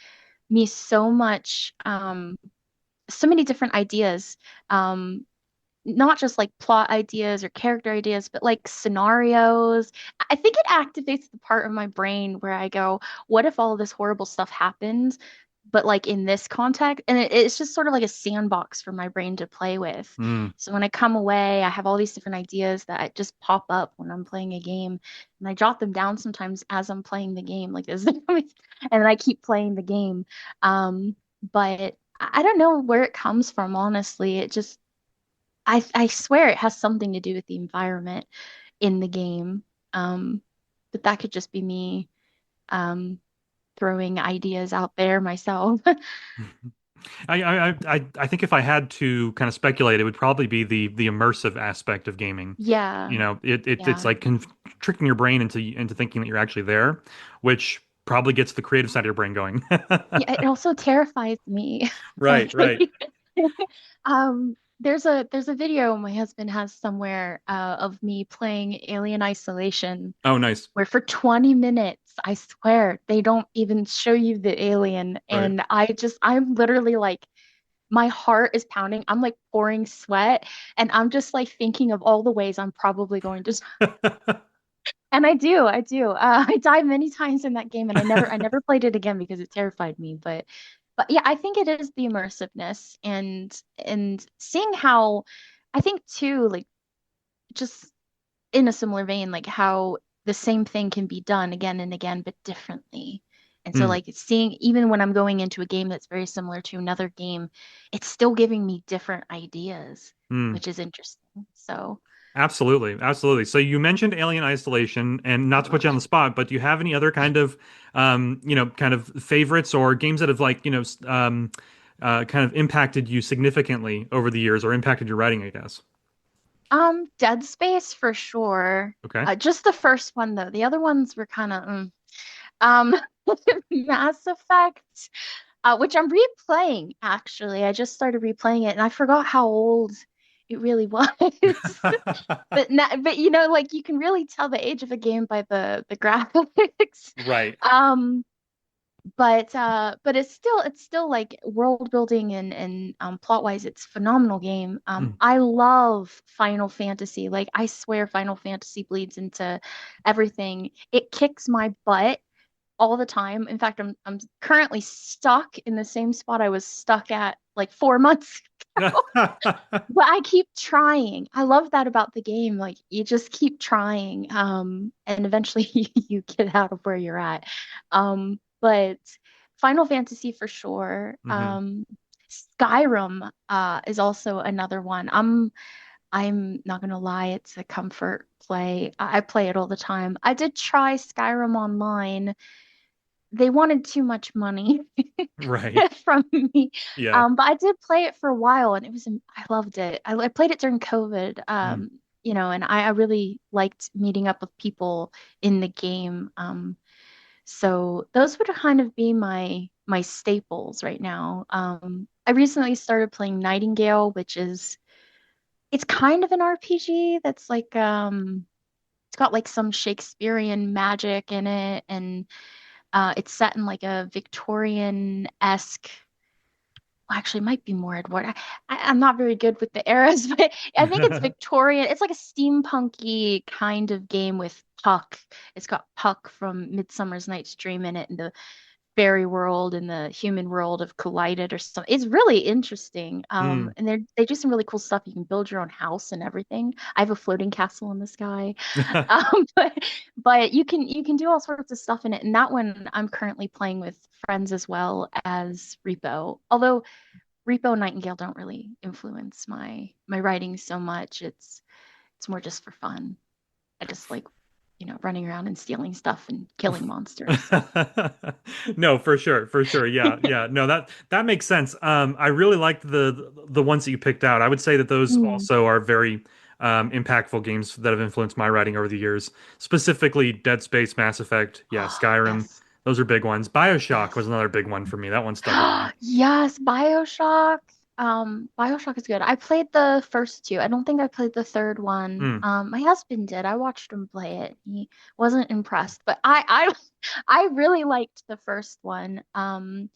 me so many different ideas. Um, Not just like plot ideas or character ideas, but like scenarios. I think it activates the part of my brain where I go, what if all this horrible stuff happens, but like in this context? And it's just sort of like a sandbox for my brain to play with. Mm, So when I come away, I have all these different ideas that just pop up when I'm playing a game. And I jot them down sometimes as I'm playing the game, like this, and then I keep playing the game. But I don't know where it comes from, honestly. I swear it has something to do with the environment in the game. Um, but that could just be me um, throwing ideas out there myself. I think if I had to kind of speculate, it would probably be the immersive aspect of gaming. Yeah, It's yeah. like tricking your brain into thinking that you're actually there, which probably gets the creative side of your brain going. Yeah, it also terrifies me, Right, right. frankly. There's a video my husband has somewhere of me playing Alien Isolation, Oh, nice. where for 20 minutes, I swear, they don't even show you the alien. Right. And I'm literally like, my heart is pounding. I'm like pouring sweat. And I'm just like thinking of all the ways I'm probably going to. And I do. I died many times in that game, and I never played it again because it terrified me. But yeah, I think it is the immersiveness and seeing how, I think too, like just in a similar vein, like how the same thing can be done again and again, but differently. And so, Mm, like, seeing even when I'm going into a game that's very similar to another game, it's still giving me different ideas, mm. which is interesting. So, Absolutely, absolutely. So you mentioned Alien Isolation, and not to put you on the spot, but do you have any other kind of, kind of favorites or games that have like, kind of impacted you significantly over the years or impacted your writing, I guess? Dead Space for sure. Okay. Just the first one though. The other ones were kind of, um, Mass Effect, which I'm replaying actually. I just started replaying it and I forgot how old it really was. But like you can really tell the age of a game by the graphics. Right. Um, but it's still like world building and plot wise, it's a phenomenal game. Mm. I love Final Fantasy. Like I swear Final Fantasy bleeds into everything. It kicks my butt all the time. In fact, I'm currently stuck in the same spot I was stuck at like 4 months. But I keep trying. I love that about the game. Like you just keep trying. And eventually you get out of where you're at. But Final Fantasy for sure. Hmm. Skyrim is also another one. I'm not gonna lie, it's a comfort play. I play it all the time. I did try Skyrim online. They wanted too much money Right. from me. Yeah. But I did play it for a while and I loved it. I played it during COVID, Mm. and I really liked meeting up with people in the game. So those would kind of be my staples right now. I recently started playing Nightingale, which is it's kind of an RPG that's like it's got like some Shakespearean magic in it, and it's set in like a Victorian-esque. Actually, it might be more Edward. I'm not very good with the eras, but I think it's Victorian. It's like a steampunky kind of game with Puck. It's got Puck from Midsummer's Night's Dream in it, and the fairy world and the human world have collided or something. It's really interesting. Mm. And they do some really cool stuff. You can build your own house and everything. I have a floating castle in the sky. But you can do all sorts of stuff in it. And that one I'm currently playing with friends as well as Repo. Although Repo and Nightingale don't really influence my writing so much. It's more just for fun. I just like, running around and stealing stuff and killing monsters. No, for sure, for sure. Yeah, yeah. No, that makes sense. I really liked the ones that you picked out. I would say that those Mm. also are very impactful games that have influenced my writing over the years. Specifically, Dead Space, Mass Effect, yeah, Skyrim. Yes. Those are big ones. BioShock was Yes. another big one for me. That one stuck with me. Yes, BioShock. BioShock is good. I played the first two. I don't think I played the third one. Mm. My husband did. I watched him play it. He wasn't impressed, but I I really liked the first one. I'm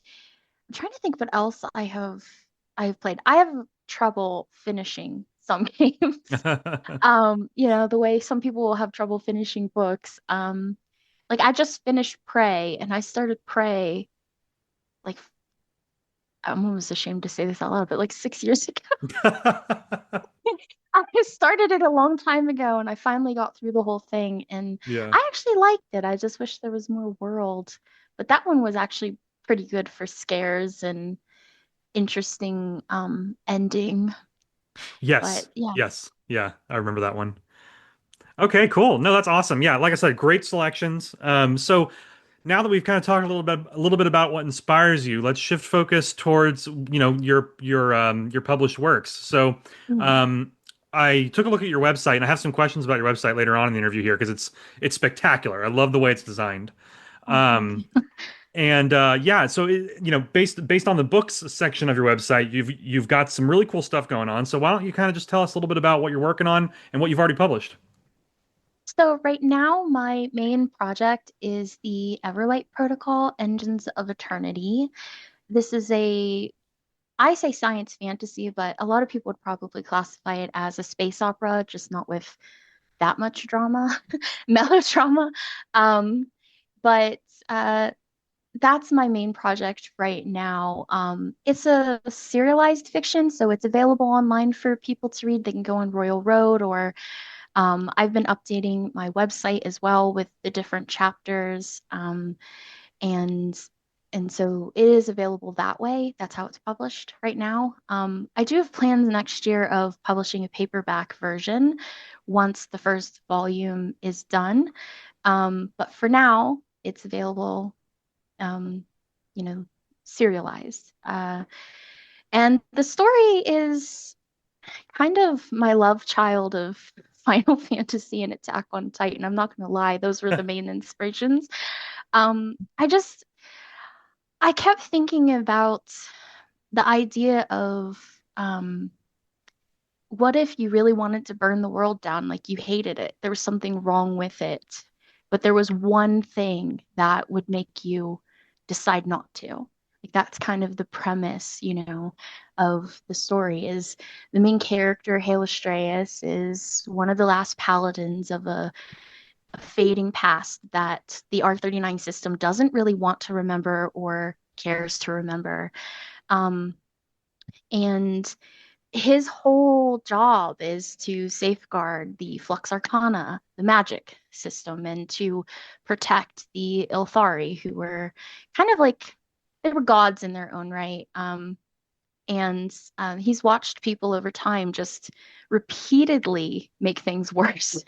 trying to think what else I've played. I have trouble finishing some games. The way some people will have trouble finishing books. Like I just finished Prey and I started Prey like I'm almost ashamed to say this out loud, but like 6 years ago. I started it a long time ago and I finally got through the whole thing and Yeah. I actually liked it. I just wish there was more world. But that one was actually pretty good for scares and interesting ending. Yes. But yeah. Yes. Yeah, I remember that one. Okay, cool. No, that's awesome. Yeah, like I said, great selections. So now that we've kind of talked a little bit about what inspires you, let's shift focus towards, your published works. So, Mm. um, I took a look at your website, and I have some questions about your website later on in the interview here because it's spectacular. I love the way it's designed. Oh, thank Um, you. and yeah, so based on the books section of your website, you've got some really cool stuff going on. So why don't you kind of just tell us a little bit about what you're working on and what you've already published? So right now, my main project is the Everlight Protocol Engines of Eternity. This is I say science fantasy, but a lot of people would probably classify it as a space opera, just not with that much drama, melodrama. Um, but that's my main project right now. It's a serialized fiction, so it's available online for people to read. They can go on Royal Road, or I've been updating my website as well with the different chapters. And and so it is available that way. That's how it's published right now. I do have plans next year of publishing a paperback version once the first volume is done. But for now, it's available, um, you know, serialized. And the story is kind of my love child of Final Fantasy and Attack on Titan. I'm not going to lie, those were the main inspirations. I just I kept thinking about the idea of what if you really wanted to burn the world down, like you hated it, there was something wrong with it, but there was one thing that would make you decide not to. Like that's kind of the premise, of the story is the main character, Halistreus, is one of the last paladins of a fading past that the R39 system doesn't really want to remember or cares to remember. Um, and his whole job is to safeguard the Flux Arcana, the magic system, and to protect the Ilthari, who were kind of like they were gods in their own right. And he's watched people over time just repeatedly make things worse.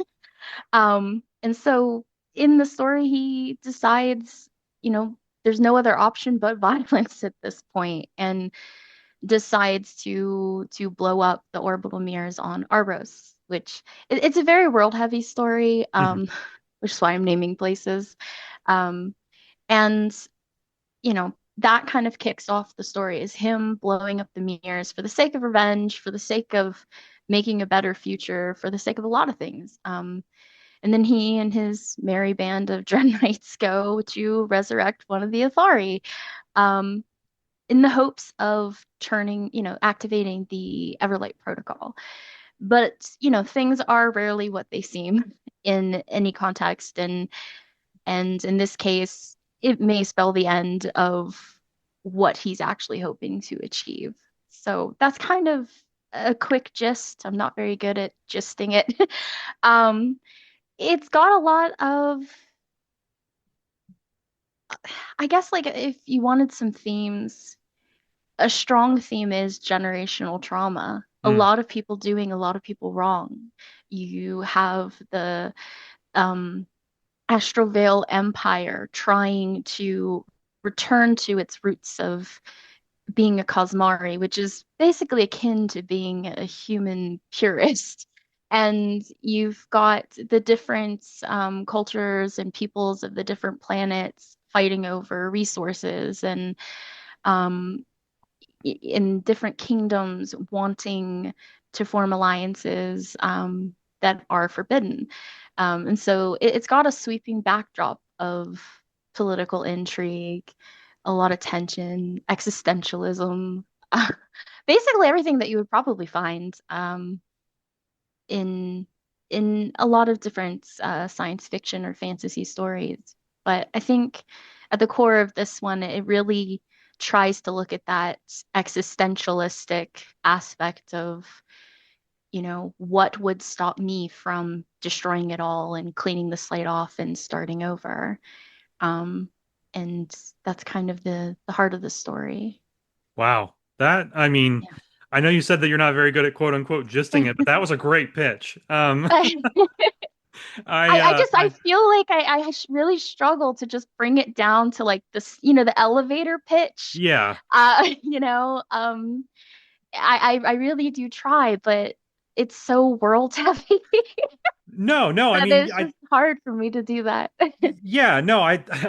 And so in the story, he decides, there's no other option but violence at this point, and decides to blow up the orbital mirrors on Arbros, which it's a very world heavy story, Mhm. which is why I'm naming places. Um, and that kind of kicks off the story is him blowing up the mirrors for the sake of revenge, for the sake of making a better future, for the sake of a lot of things. And then he and his merry band of Dread Knights go to resurrect one of the Athari, um, in the hopes of turning, activating the Everlight protocol. But, things are rarely what they seem in any context, and in this case, it may spell the end of what he's actually hoping to achieve. So that's kind of a quick gist. I'm not very good at gisting it. Um, it's got a lot of, I guess, like if you wanted some themes, a strong theme is generational trauma. A Mm, lot of people doing a lot of people wrong. You have the um, Astrovale Empire trying to return to its roots of being a Cosmari, which is basically akin to being a human purist. And you've got the different cultures and peoples of the different planets fighting over resources and um, in different kingdoms wanting to form alliances that are forbidden. And so it's got a sweeping backdrop of political intrigue, a lot of tension, existentialism, basically everything that you would probably find in a lot of different science fiction or fantasy stories. But I think at the core of this one, it really tries to look at that existentialistic aspect of, what would stop me from destroying it all and cleaning the slate off and starting over. Um, and that's kind of the heart of the story. wow. That, I mean, Yeah. I know you said that you're not very good at quote unquote gisting it, but that was a great pitch. I feel like really struggle to just bring it down to like this, the elevator pitch. yeah. Uh, you know, I really do try, but it's so world heavy No, no, I that mean, it's just hard for me to do that. yeah, no,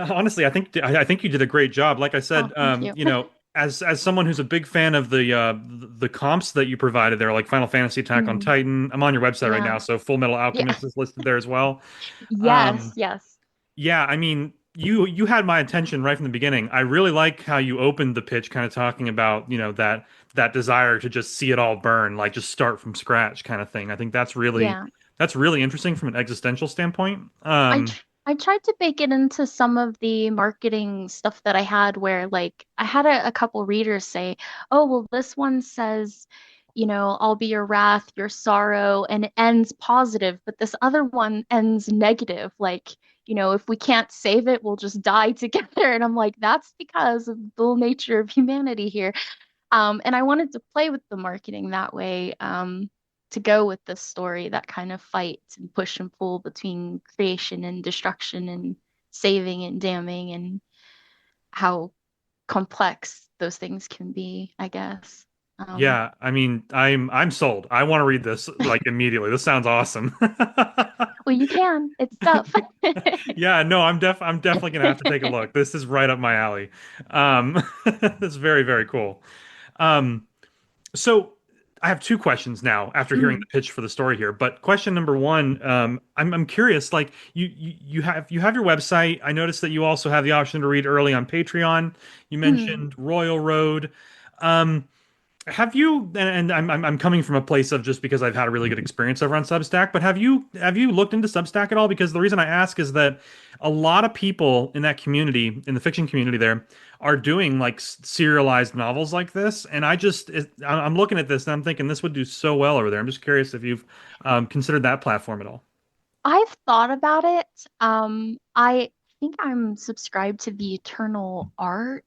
honestly, I think you did a great job. Like I Oh, said, thank you. as someone who's a big fan of the comps that you provided there, like Final Fantasy Attack on Mhm. Titan, I'm on your website right Yeah. now, so Full Metal Yeah. Alchemist is listed there as well. Yes, Um, yes. yeah, I mean, you had my attention right from the beginning. I really like how you opened the pitch, kind of talking about, that desire to just see it all burn, like just start from scratch, kind of thing. I think Yeah. that's really interesting from an existential standpoint. I tried to bake it into some of the marketing stuff that I had where like I had a couple readers say, "Oh, well this one says, I'll be your wrath, your sorrow, and it ends positive, but this other one ends negative. Like, if we can't save it, we'll just die together." And I'm like, that's because of the dual nature of humanity here. And I wanted to play with the marketing that way, to go with the story, that kind of fight and push and pull between creation and destruction and saving and damning and how complex those things can be, I guess. Um, Yeah, I mean, I'm sold. I want to read this like immediately. This sounds awesome. well, you can. It's tough. Yeah, no, I'm definitely gonna have to take a look. This is right up my alley. That's very, very cool. Um, so I have two questions now after hearing Mm, the pitch for the story here. But question number one, I'm curious. Like you have your website. I noticed that you also have the option to read early on Patreon. You mm, mentioned Royal Road. Um, have you, and I'm coming from a place of just because I've had a really good experience over on Substack, but have you looked into Substack at all? Because the reason I ask is that a lot of people in that community, in the fiction community there, are doing like serialized novels like this, and I'm looking at this and I'm thinking this would do so well over there. I'm just curious if you've considered that platform at all. I've thought about it. I think I'm subscribed to the Eternal Art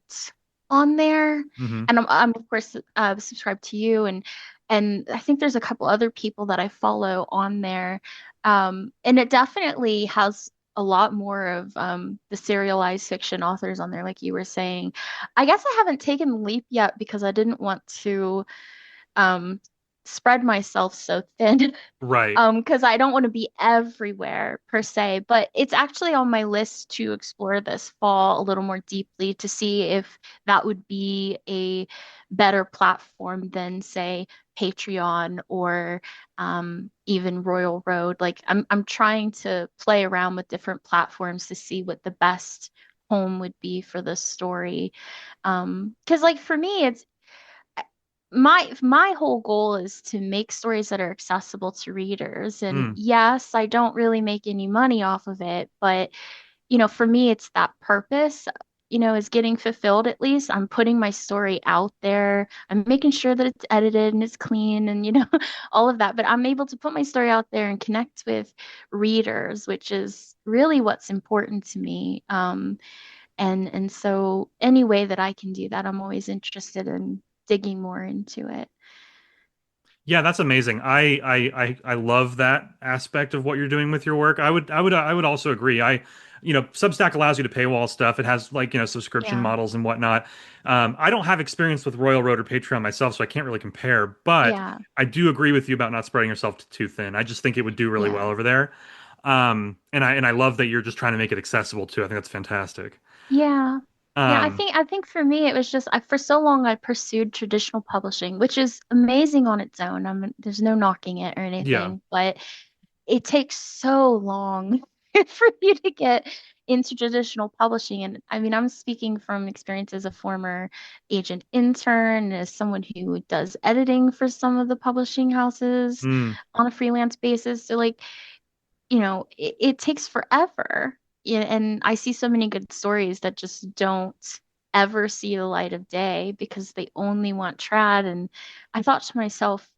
on there, Hmm. and I'm of course subscribed to you, and I think there's a couple other people that I follow on there, and it definitely has a lot more of the serialized fiction authors on there, like you were saying. I guess I haven't taken the leap yet because I didn't want um, spread myself so thin. Right. Because I don't want to be everywhere per se, but it's actually on my list to explore this fall a little more deeply to see if that would be a better platform than, say, Patreon or even Royal Road. Like I'm trying to play around with different platforms to see what the best home would be for the story. Because like for me, it's my whole goal is to make stories that are accessible to readers. And Mm. yes, I don't really make any money off of it, but for me, it's that purpose, is getting fulfilled at least. I'm putting my story out there. I'm making sure that it's edited and it's clean and, all of that. But I'm able to put my story out there and connect with readers, which is really what's important to me. And so any way that I can do that, I'm always interested in digging more into it. Yeah, that's amazing. I love that aspect of what you're doing with your work. I would also agree. Substack allows you to paywall stuff. It has like, subscription Yeah. models and whatnot. I don't have experience with Royal Road or Patreon myself, so I can't really compare, but Yeah. I do agree with you about not spreading yourself too thin. I just think it would do really Yeah. well over there. And I love that you're just trying to make it accessible too. I think that's fantastic. Yeah. Yeah, I Um, think I think for me it was just for so long I pursued traditional publishing, which is amazing on its own. There's no knocking it or yeah. anything, but it takes so long for you to get into traditional publishing. And I mean, I'm speaking from experience as a former agent intern, as someone who does editing for some of the publishing houses Mm, on a freelance basis. So like it takes forever. Yeah, and I see so many good stories that just don't ever see the light of day because they only want trad. And I thought to myself,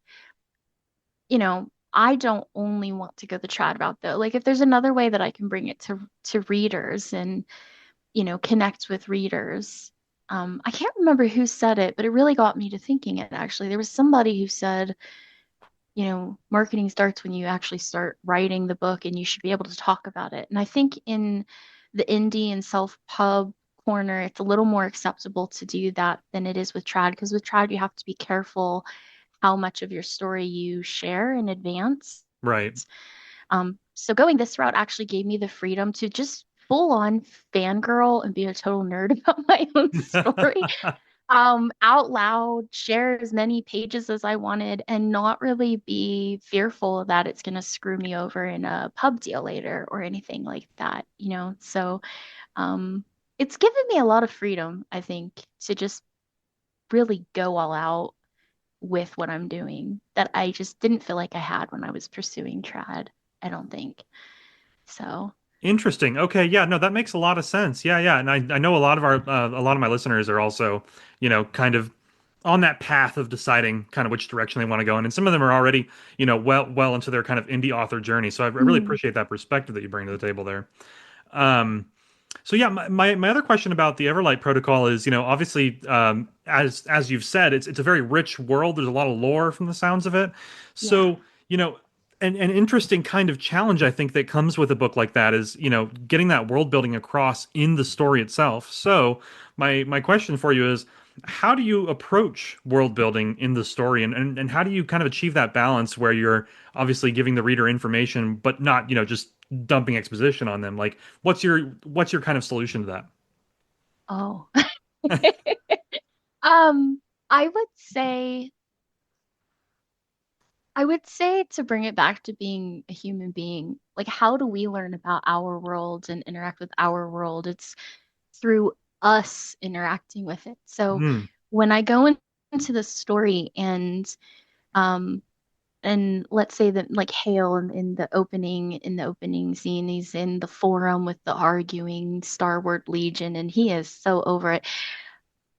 I don't only want to go the trad route though. Like if there's another way that I can bring it to readers and, connect with readers. I can't remember who said it, but it really got me to thinking it actually. There was somebody who said, marketing starts when you actually start writing the book and you should be able to talk about it. And I think in the indie and self-pub corner, it's a little more acceptable to do that than it is with trad, because with trad, you have to be careful how much of your story you share in advance. right. So going this route actually gave me the freedom to just full on fangirl and be a total nerd about my own story out loud, share as many pages as I wanted, and not really be fearful that it's going to screw me over in a pub deal later or anything like that. So um, it's given me a lot of freedom, I think, to just really go all out with what I'm doing that I just didn't feel like I had when I was pursuing trad, I don't think. So, Interesting. Okay, yeah, no, that makes a lot of sense. Yeah, yeah, and I know a lot of my listeners are also, kind of on that path of deciding kind of which direction they want to go in, and some of them are already, well into their kind of indie author journey. So I really mm, appreciate that perspective that you bring to the table there. Um, so yeah, my other question about the Everlight protocol is, obviously, as you've said, it's a very rich world. There's a lot of lore from the sounds of it. yeah. So, an interesting kind of challenge I think that comes with a book like that is, getting that world building across in the story itself. So my question for you is, how do you approach world building in the story, and how do you kind of achieve that balance where you're obviously giving the reader information but not, just dumping exposition on them? Like what's your kind of solution to Oh. Um, I would say I would say to bring it back to being a human being, like how do we learn about our world and interact with our world? It's through us interacting with it. So that? when I go into the story um and let's say that like Hale in the opening scene, he's in the forum with the arguing Starward Legion and he is so over it.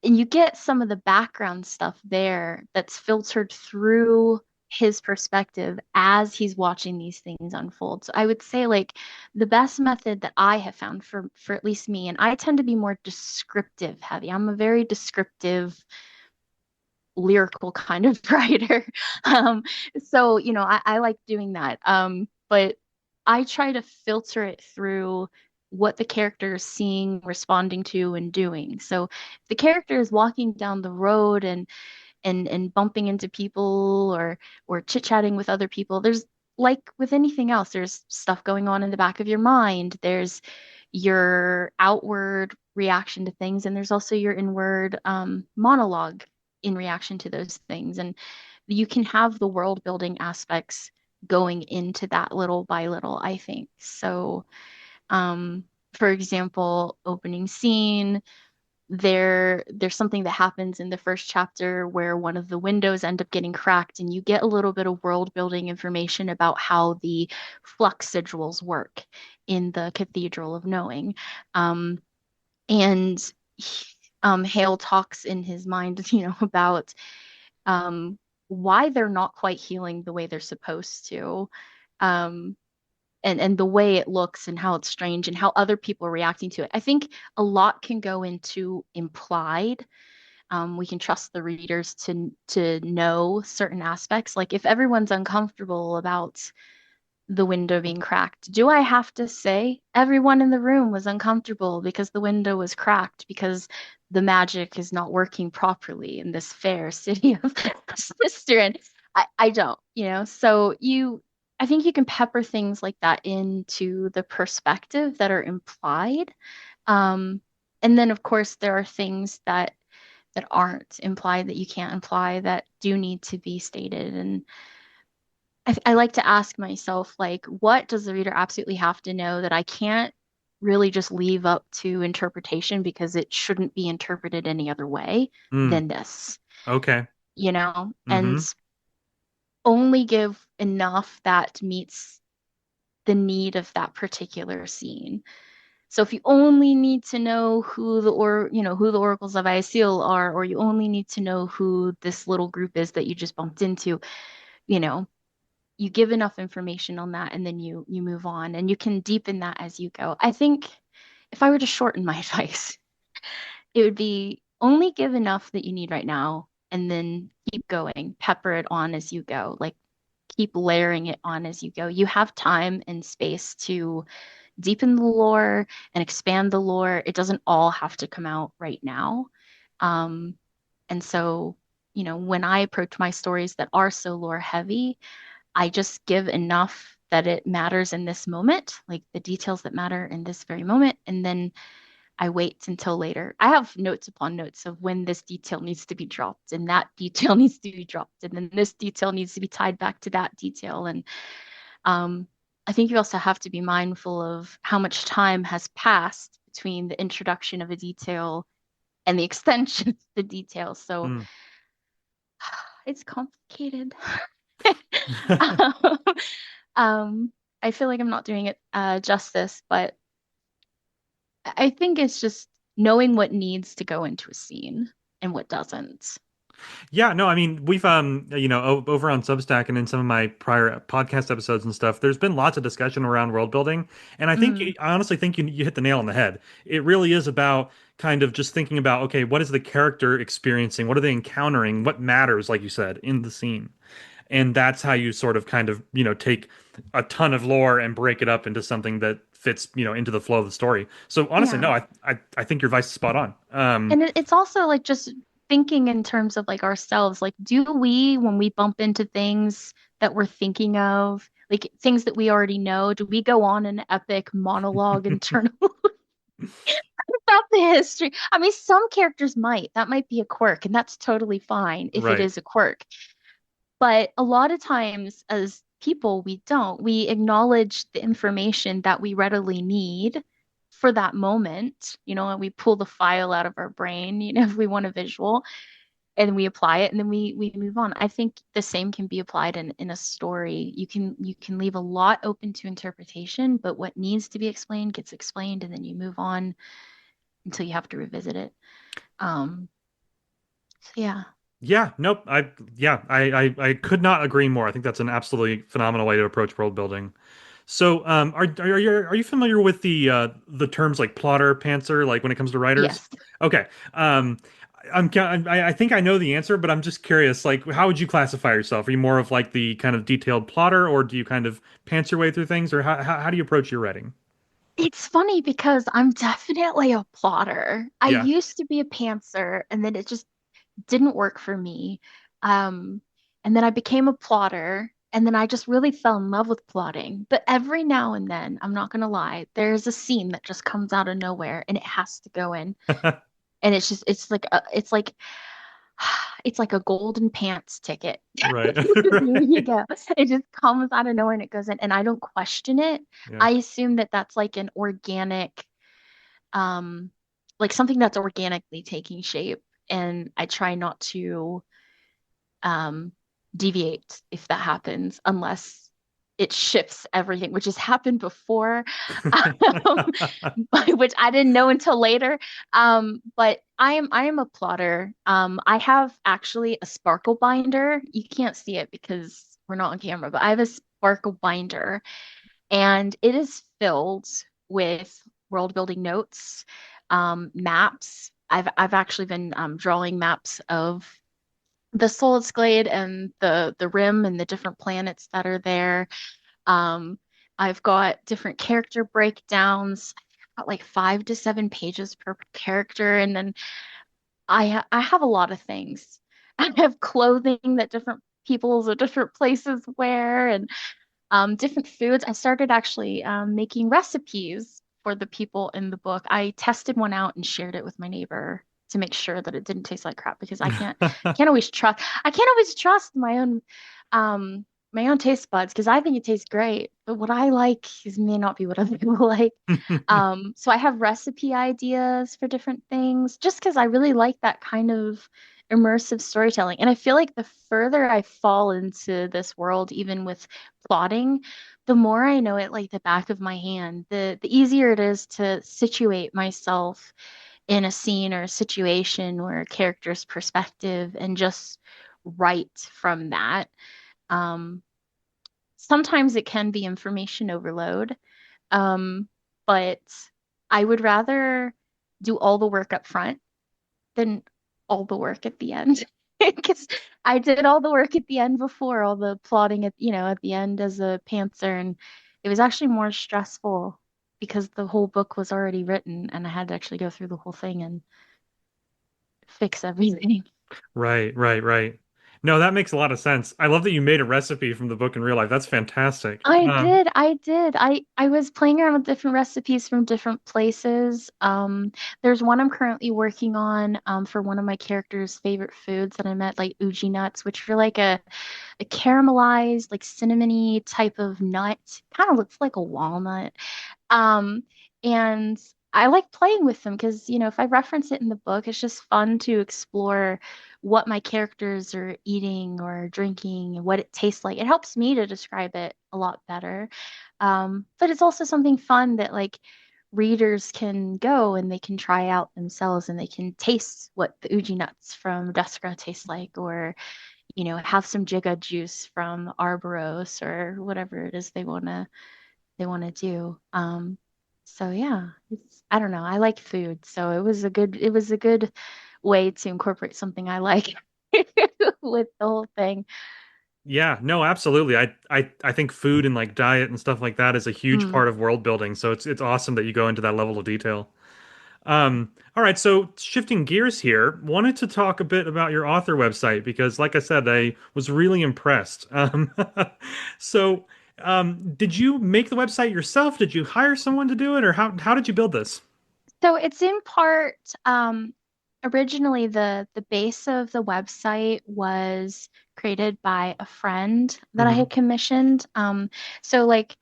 And you get some of the background stuff there that's filtered through his perspective as he's watching these things unfold. So I would say like the best method that I have found for at least me, and I tend to be more descriptive heavy. I'm a very descriptive, lyrical kind of writer. Um, so I like doing that. But I try to filter it through what the character is seeing, responding to, and doing. So if the character is walking down the road and and bumping into people or chit-chatting with other people. There's like with anything else, there's stuff going on in the back of your mind. There's your outward reaction to things, and there's also your inward monologue in reaction to those things. And you can have the world building aspects going into that little by little, I think. So, for example, opening scene, there's something that happens in the first chapter where one of the windows end up getting cracked, and you get a little bit of world building information about how the flux sigils work in the Cathedral of Knowing. And Hale talks in his mind, about why they're not quite healing the way they're supposed to. Um, and the way it looks and how it's strange and how other people are reacting to it. I think a lot can go into implied. We can trust the readers to know certain aspects. Like if everyone's uncomfortable about the window being cracked, do I have to say everyone in the room was uncomfortable because the window was cracked because the magic is not working properly in this fair city of Sisterin? I don't. So I think you can pepper things like that into the perspective that are implied. And then of course there are things that aren't implied that you can't imply that do need to be stated. And I like to ask myself, like, what does the reader absolutely have to know that I can't really just leave up to interpretation because it shouldn't be interpreted any other way Mm, than this, okay. and Mm-hmm. only give enough that meets the need of that particular scene. So if you only need to know who the oracles of Isil are, or you only need to know who this little group is that you just bumped into, you know, you give enough information on that and then you move on and you can deepen that as you go. I think if I were to shorten my advice, it would be only give enough that you need right now and then keep going, pepper it on as you go, like keep layering it on as you go. You have time and space to deepen the lore and expand the lore. It doesn't all have to come out right now. Um, and so, when I approach my stories that are so lore heavy, I just give enough that it matters in this moment, like the details that matter in this very moment, and then I wait until later. I have notes upon notes of when this detail needs to be dropped, and that detail needs to be dropped, and then this detail needs to be tied back to that detail. And um, I think you also have to be mindful of how much time has passed between the introduction of a detail and the extension of the detail. So Mm. it's complicated. um, I feel like I'm not doing it justice, but I think it's just knowing what needs to go into a scene and what doesn't. Yeah, no, I mean, we've over on Substack and in some of my prior podcast episodes and stuff, there's been lots of discussion around world building, and Mm, I honestly think you hit the nail on the head. It really is about kind of just thinking about, okay, what is the character experiencing? What are they encountering? What matters, like you said, in the scene? And that's how you sort of kind of, take a ton of lore and break it up into something that fits, into the flow of the story. So honestly, yeah. no, I think your advice is spot on. And it's also like just thinking in terms of like ourselves. Like, do we, when we bump into things that we're thinking of, like things that we already know, do we go on an epic monologue internal about the history? I mean, some characters might. That might be a quirk, and that's totally fine if it Right. is a quirk. But a lot of times, as people, we don't. We acknowledge the information that we readily need for that moment, and we pull the file out of our brain, if we want a visual, and we apply it, and then we move on. I think the same can be applied in a story. You can leave a lot open to interpretation, but what needs to be explained gets explained, and then you move on until you have to revisit it. Um, so yeah. Yeah, nope. I could not agree more. I think that's an absolutely phenomenal way to approach world building. So, are you familiar with the terms like plotter, pantser, like when it comes to writers? Yes. Okay. I think I know the answer, but I'm just curious. Like, how would you classify yourself? Are you more of like the kind of detailed plotter, or do you kind of pants your way through things, or how do you approach your writing? It's funny because I'm definitely a plotter. I Yeah. used to be a pantser, and then it just didn't work for me. Um, and then I became a plotter, and then I just really fell in love with plotting. But every now and then, I'm not gonna lie, there's a scene that just comes out of nowhere and it has to go in. And it's like a golden pants ticket. Right. There you Right. go. It just comes out of nowhere and it goes in, and I don't question it. Yeah. I assume that that's like an organic, um, like something that's organically taking shape, and I try not to um deviate if that happens, unless it shifts everything, which has happened before, um, which I didn't know until later. But I am a plotter. I have actually a sparkle binder. You can't see it because we're not on camera, but I have a sparkle binder, and it is filled with world building notes, maps. I've actually been drawing maps of the Solid Glade and the Rim and the different planets that are there. Um, I've got different character breakdowns. I've got like 5 to 7 pages per character, and then I have a lot of things. I have clothing that different peoples or different places wear, and different foods. I started actually making recipes for the people in the book. I tested one out and shared it with my neighbor to make sure that it didn't taste like crap, because I can't always trust um my own taste buds, because I think it tastes great, but what I like is may not be what other people like. So I have recipe ideas for different things just because I really like that kind of immersive storytelling. And I feel like the further I fall into this world, even with plotting, the more I know it like the back of my hand, the easier it is to situate myself in a scene or a situation or a character's perspective and just write from that. Um, Sometimes it can be information overload, but I would rather do all the work up front than all the work at the end. Because I did all the work at the end before, all the plotting at the end as a pantser, and it was actually more stressful because the whole book was already written and I had to actually go through the whole thing and fix everything. Right, right, right. No, that makes a lot of sense. I love that you made a recipe from the book in real life. That's fantastic. I did. I was playing around with different recipes from different places. There's one I'm currently working on for one of my characters' favorite foods that I met, like uji nuts, which are like a caramelized, like cinnamony type of nut. Kind of looks like a walnut. Um, and I like playing with them because, if I reference it in the book, it's just fun to explore what my characters are eating or drinking and what it tastes like. It helps me to describe it a lot better. But it's also something fun that like readers can go and they can try out themselves and they can taste what the uji nuts from Deskra taste like, or have some Jigga juice from Arboros or whatever it is they want to do. So yeah, I don't know. I like food, so it was a good way to incorporate something I like with the whole thing. Yeah, no, absolutely. I think food and like diet and stuff like that is a huge Mm. part of world building. So it's awesome that you go into that level of detail. All right, so shifting gears here, wanted to talk a bit about your author website because, like I said, I was really impressed. So, did you make the website yourself? Did you hire someone to do it, or how did you build this? So it's in part, originally the base of the website was created by a friend that I Hmm. had commissioned. So like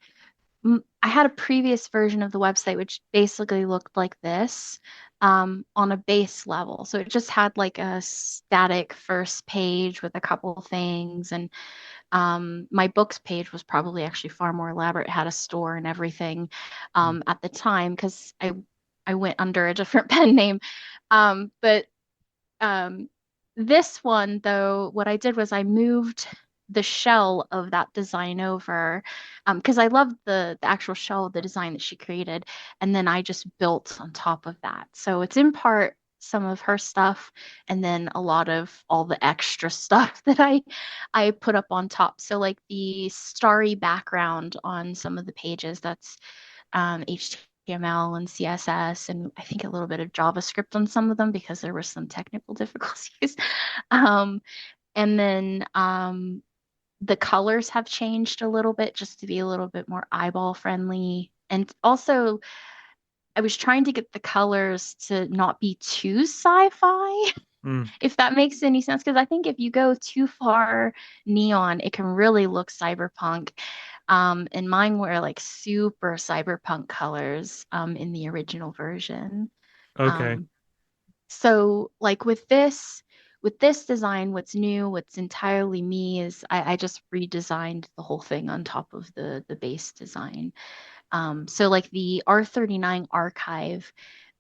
I had a previous version of the website which basically looked like this, on a base level. So it just had like a static first page with a couple things, and my books page was probably actually far more elaborate. It had a store and everything at the time because I went under a different pen name. But um, this one, though, what I did was I moved the shell of that design over, because I loved the actual shell of the design that she created, and then I just built on top of that. So it's in part some of her stuff, and then a lot of all the extra stuff that I put up on top. So like the starry background on some of the pages, that's HTML. HTML and CSS, and I think a little bit of JavaScript on some of them because there were some technical difficulties. Um, and then the colors have changed a little bit just to be a little bit more eyeball friendly. And also, I was trying to get the colors to not be too sci-fi, Mm. if that makes any sense. Because I think if you go too far neon, it can really look cyberpunk. And mine were like super cyberpunk colors in the original version. Okay. Um, so like with this design, what's new, what's entirely me is I just redesigned the whole thing on top of the base design. So like the R39 archive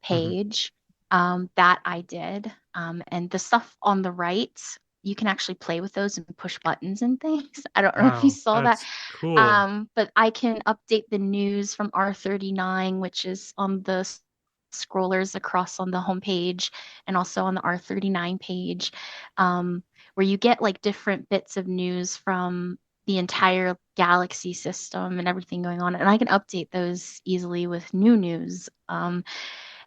Hmm. page, that I did. And the stuff on the right, you can actually play with those and push buttons and things. I don't know if you Wow, saw that. that's cool. But I can update the news from R39, which is on the scrollers across on the homepage and also on the R39 page, where you get like different bits of news from the entire galaxy system and everything going on. And I can update those easily with new news.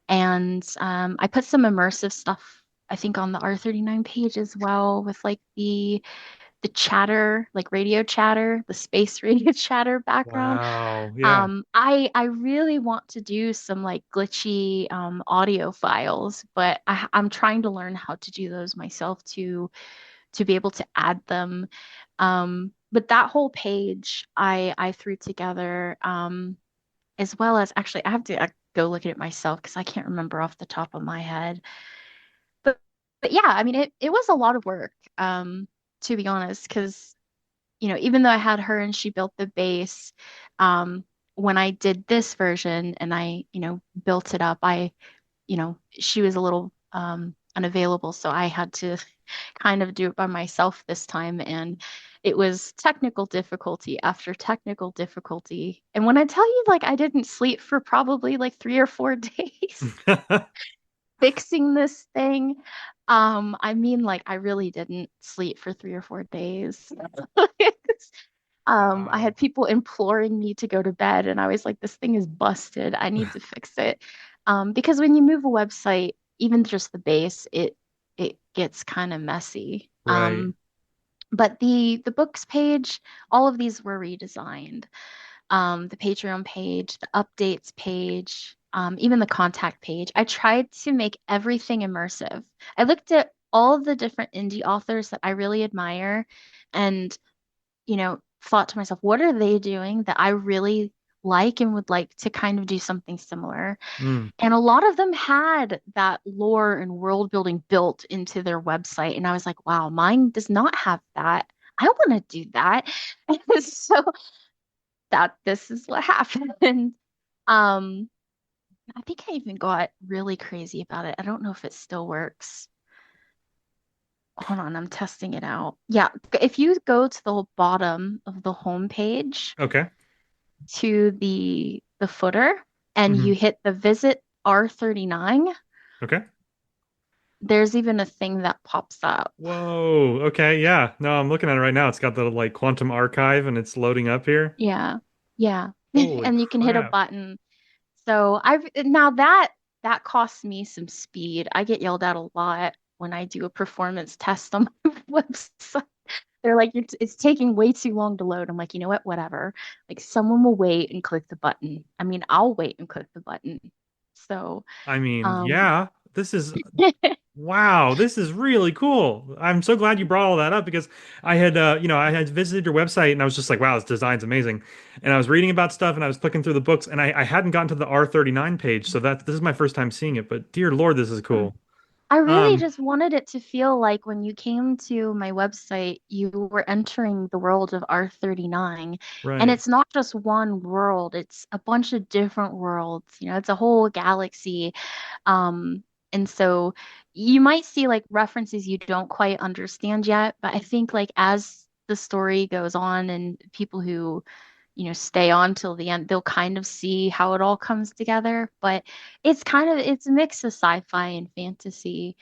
And I put some immersive stuff, I think, on the R39 page as well with like the chatter, like radio chatter, the space radio chatter background. Wow. Yeah. I really want to do some like glitchy audio files, but I'm trying to learn how to do those myself to be able to add them. But that whole page I threw together, as well as actually I have to go look at it myself because I can't remember off the top of my head. But but yeah, I mean it was a lot of work, to be honest, because even though I had her and she built the base, when I did this version and I, built it up, she was a little unavailable, so I had to kind of do it by myself this time. And it was technical difficulty after technical difficulty. And when I tell you, like, I didn't sleep for probably like 3 or 4 days fixing this thing, I mean, like, I really didn't sleep for 3 or 4 days. I Wow. had people imploring me to go to bed, and I was like, this thing is busted. I need to fix it. Because when you move a website, even just the base, it gets kind of messy. Right. But the books page, all of these were redesigned. The Patreon page, the updates page, even the contact page. I tried to make everything immersive. I looked at all of the different indie authors that I really admire and, thought to myself, what are they doing that I really like and would like to kind of do something similar? Mm. And a lot of them had that lore and world building built into their website. And I was like, wow, mine does not have that. I want to do that. And so that this is what happened. Um, I think I even got really crazy about it. I don't know if it still works. Hold on, I'm testing it out. Yeah, if you go to the bottom of the home page Okay. to the footer and Hmm. you hit the visit R39, Okay. there's even a thing that pops up. Whoa. Okay. Yeah. No, I'm looking at it right now. It's got the like quantum archive and it's loading up here. Yeah. Yeah. Holy And you can hit a crap. button. So I've now that costs me some speed. I get yelled at a lot when I do a performance test on my website. They're like, it's taking way too long to load. I'm like, you know what? Whatever. Like, someone will wait and click the button. I mean, I'll wait and click the button. So, I mean, um, yeah, this is wow, this is really cool. I'm so glad you brought all that up because I had visited your website and I was just like, wow, this design's amazing. And I was reading about stuff and I was clicking through the books and I hadn't gotten to the R39 page, so this is my first time seeing it. But dear Lord, this is cool. I really Um, just wanted it to feel like when you came to my website, you were entering the world of R39. And right. it's not just one world, it's a bunch of different worlds. It's a whole galaxy. And so you might see like references you don't quite understand yet, but I think like as the story goes on and people who stay on till the end, they'll kind of see how it all comes together. But it's a mix of sci-fi and fantasy,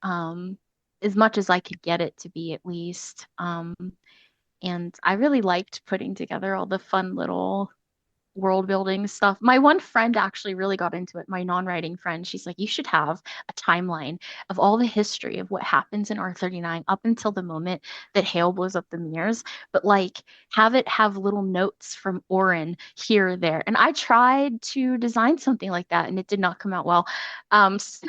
um, as much as I could get it to be at least. And I really liked putting together all the fun little world building stuff. My one friend actually really got into it, my non-writing friend. She's like, you should have a timeline of all the history of what happens in R39 up until the moment that Hale blows up the mirrors, but like have it have little notes from Orin here or there. And I tried to design something like that and it did not come out well. So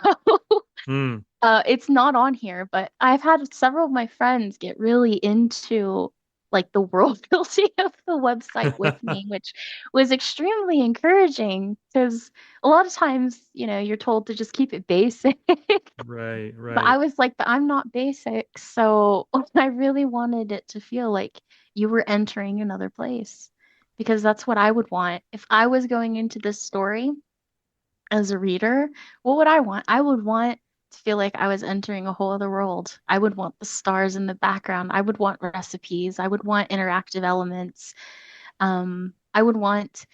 Hmm. it's not on here, but I've had several of my friends get really into like the world building of the website with me, which was extremely encouraging because a lot of times, you're told to just keep it basic. Right, But I right. was like, but I'm not basic. So I really wanted it to feel like you were entering another place because that's what I would want. If I was going into this story as a reader, what would I want? I would want to feel like I was entering a whole other world. I would want the stars in the background. I would want recipes. I would want interactive elements. I would want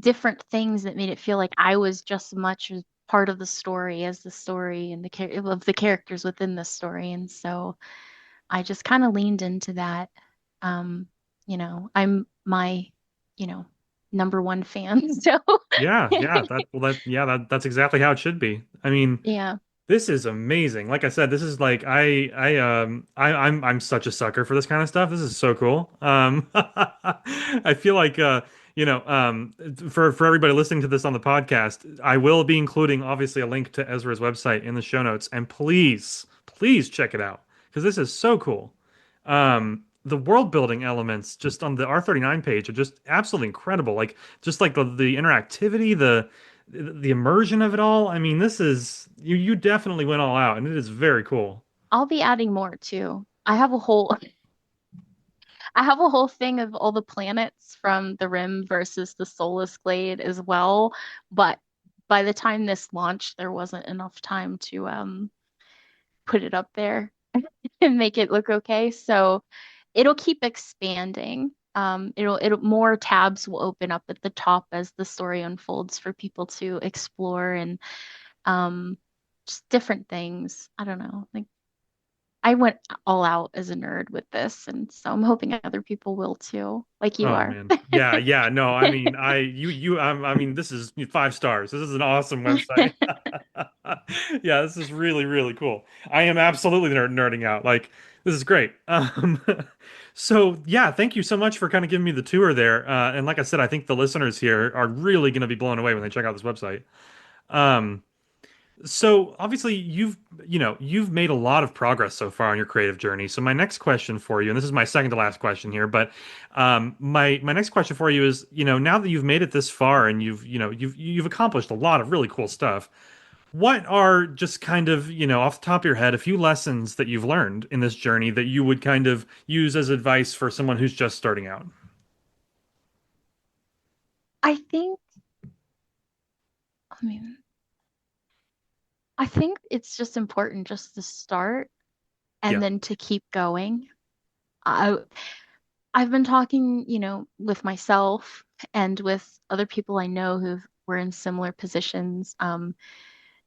different things that made it feel like I was just as much as part of the story as the story and of the characters within the story. And so I just kind of leaned into that. Um, I'm my, you know, number one fan. So Yeah, yeah, that's exactly how it should be. I mean, yeah. this is amazing. Like I said, this is like I'm such a sucker for this kind of stuff. This is so cool. I feel like for everybody listening to this on the podcast, I will be including obviously a link to Ezra's website in the show notes, and please check it out because this is so cool. The world building elements just on the R39 page are just absolutely incredible. Like just like the interactivity, the immersion of it all. I mean, this is you definitely went all out, and it is very cool. I'll be adding more too. I have a whole thing of all the planets from the Rim versus the Solus Glade as well, but by the time this launched, there wasn't enough time to put it up there and make it look okay. So it'll keep expanding. It'll more tabs will open up at the top as the story unfolds for people to explore and um just different things. I don't know. Like I went all out as a nerd with this, and so I'm hoping other people will too, like you Oh are. man, yeah, yeah. No, I mean, I mean, this is 5 stars. This is an awesome website. Yeah, this is really, really cool. I am absolutely nerding out. Like, this is great. So yeah, thank you so much for kind of giving me the tour there. And like I said, I think the listeners here are really going to be blown away when they check out this website. Um, So obviously you've made a lot of progress so far on your creative journey. So my next question for you, and this is my second to last question here, but my next question for you is, now that you've made it this far and you've accomplished a lot of really cool stuff, what are just kind of, off the top of your head, a few lessons that you've learned in this journey that you would kind of use as advice for someone who's just starting out? I think, I mean, I think it's just important just to start and Yeah. then to keep going. I I've been talking, with myself and with other people I know who were in similar positions.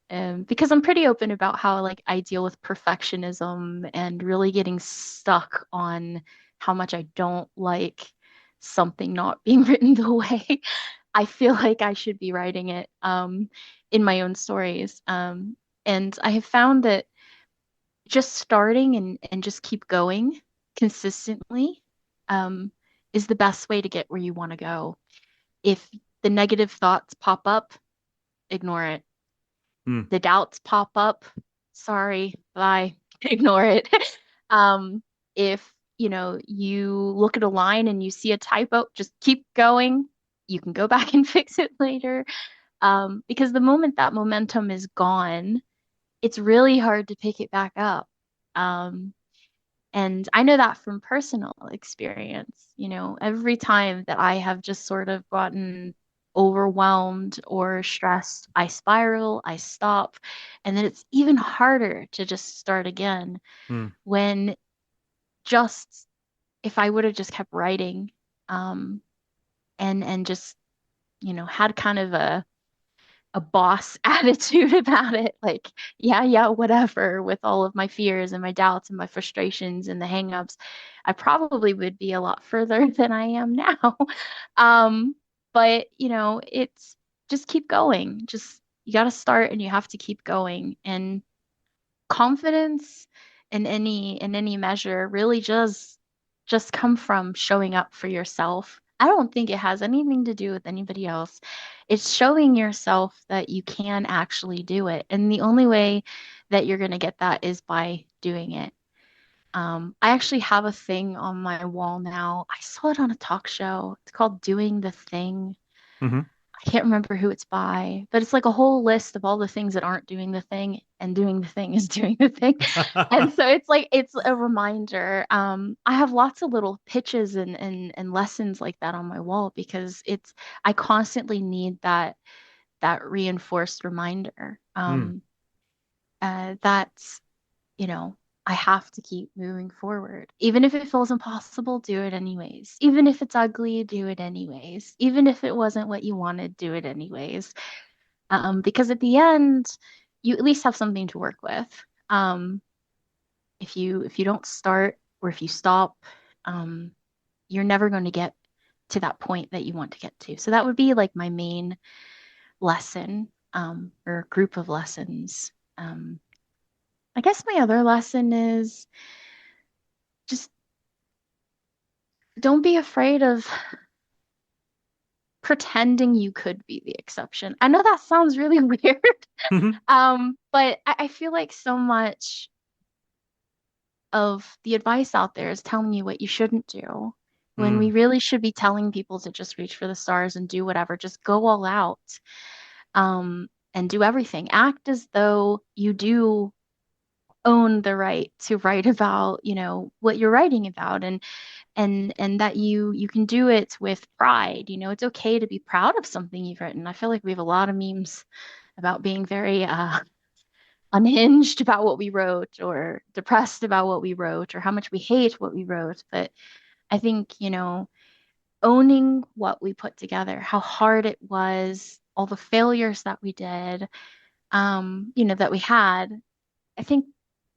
Because I'm pretty open about how like I deal with perfectionism and really getting stuck on how much I don't like something not being written the way I feel like I should be writing it in my own stories. And I have found that just starting and just keep going consistently um, is the best way to get where you want to go. If the negative thoughts pop up, ignore it. Hmm. The doubts pop up, sorry, bye, ignore it. Um, if you look at a line and you see a typo, just keep going. You can go back and fix it later. Because the moment that momentum is gone, it's really hard to pick it back up. Um, and I know that from personal experience. Every time that I have just sort of gotten overwhelmed or stressed, I spiral, I stop, and then it's even harder to just start again Hmm. when just if I would have just kept writing, um, and just, had kind of a boss attitude about it. Like, yeah, yeah, whatever, with all of my fears and my doubts and my frustrations and the hangups, I probably would be a lot further than I am now. Um, But, it's just keep going. Just you got to start and you have to keep going. And confidence in any measure really just come from showing up for yourself. I don't think it has anything to do with anybody else. It's showing yourself that you can actually do it. And the only way that you're going to get that is by doing it. I actually have a thing on my wall now. I saw it on a talk show. It's called Doing the Thing. Hmm. I can't remember who it's by, but it's like a whole list of all the things that aren't doing the thing, and doing the thing is doing the thing. And so it's like it's a reminder. I have lots of little pitches and lessons like that on my wall because I constantly need that reinforced reminder. Mm. That's you know, I have to keep moving forward. Even if it feels impossible, do it anyways. Even if it's ugly, do it anyways. Even if it wasn't what you wanted, do it anyways. Because at the end, you at least have something to work with. Um, if you don't start or if you stop, um, you're never going to get to that point that you want to get to. So that would be like my main lesson, or group of lessons. I guess my other lesson is just don't be afraid of pretending you could be the exception. I know that sounds really weird, Mhm. but I feel like so much of the advice out there is telling you what you shouldn't do, when we Mm. really should be telling people to just reach for the stars and do whatever, just go all out, and do everything. Act as though you do own the right to write about, what you're writing about, and that you can do it with pride. It's okay to be proud of something you've written. I feel like we have a lot of memes about being very unhinged about what we wrote, or depressed about what we wrote, or how much we hate what we wrote. But I think, owning what we put together, how hard it was, all the failures that we did, that we had, I think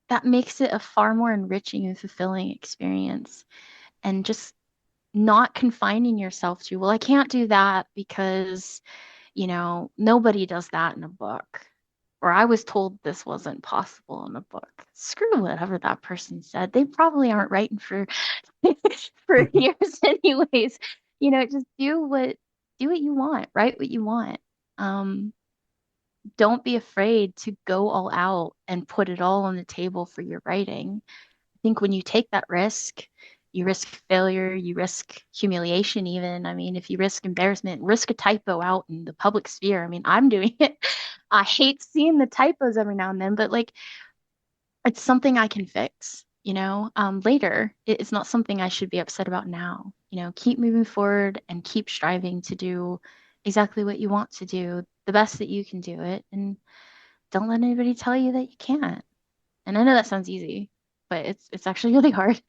that makes it a far more enriching and fulfilling experience. And just not confining yourself to, well, I can't do that because, nobody does that in a book. Or I was told this wasn't possible in a book. Screw whatever that person said. They probably aren't writing for for years anyways. Just do what you want, write what you want. Um, don't be afraid to go all out and put it all on the table for your writing. I think when you take that risk, you risk failure, you risk humiliation, even. I mean, if you risk embarrassment, risk a typo out in the public sphere. I mean, I'm doing it. I hate seeing the typos every now and then, but like it's something I can fix, later. It's not something I should be upset about now. Keep moving forward and keep striving to do exactly what you want to do, the best that you can do it, and don't let anybody tell you that you can't. And I know that sounds easy, but it's actually really hard.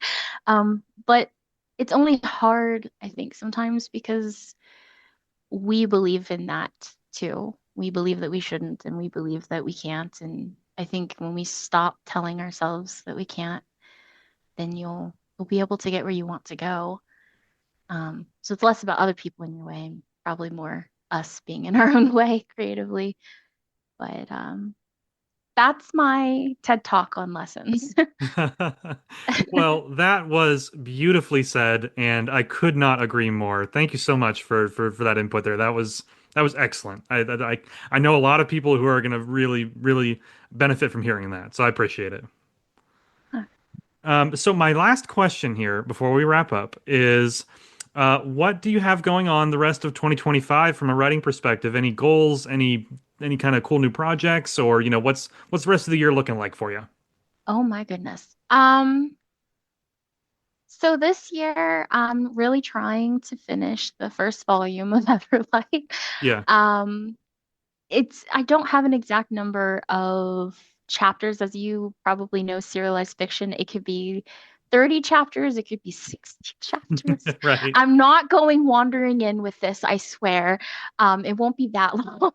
But it's only hard, I think, sometimes because we believe in that too. We believe that we shouldn't, and we believe that we can't. And I think when we stop telling ourselves that we can't, then you'll be able to get where you want to go. So it's less about other people in your way and probably more us being in our own way creatively. But that's my TED Talk on lessons. Well, that was beautifully said, and I could not agree more. Thank you so much for that input there. That was excellent. I know a lot of people who are going to really benefit from hearing that, so I appreciate it. So my last question here before we wrap up is, what do you have going on the rest of 2025 from a writing perspective? Any goals? Any kind of cool new projects, or what's the rest of the year looking like for you? Oh my goodness. So this year, I'm really trying to finish the first volume of Everlight. Yeah. Um, I don't have an exact number of chapters, as you probably know, serialized fiction. It could be 30 chapters, it could be 60 chapters. Right. I'm not going wandering in with this, I swear. It won't be that long.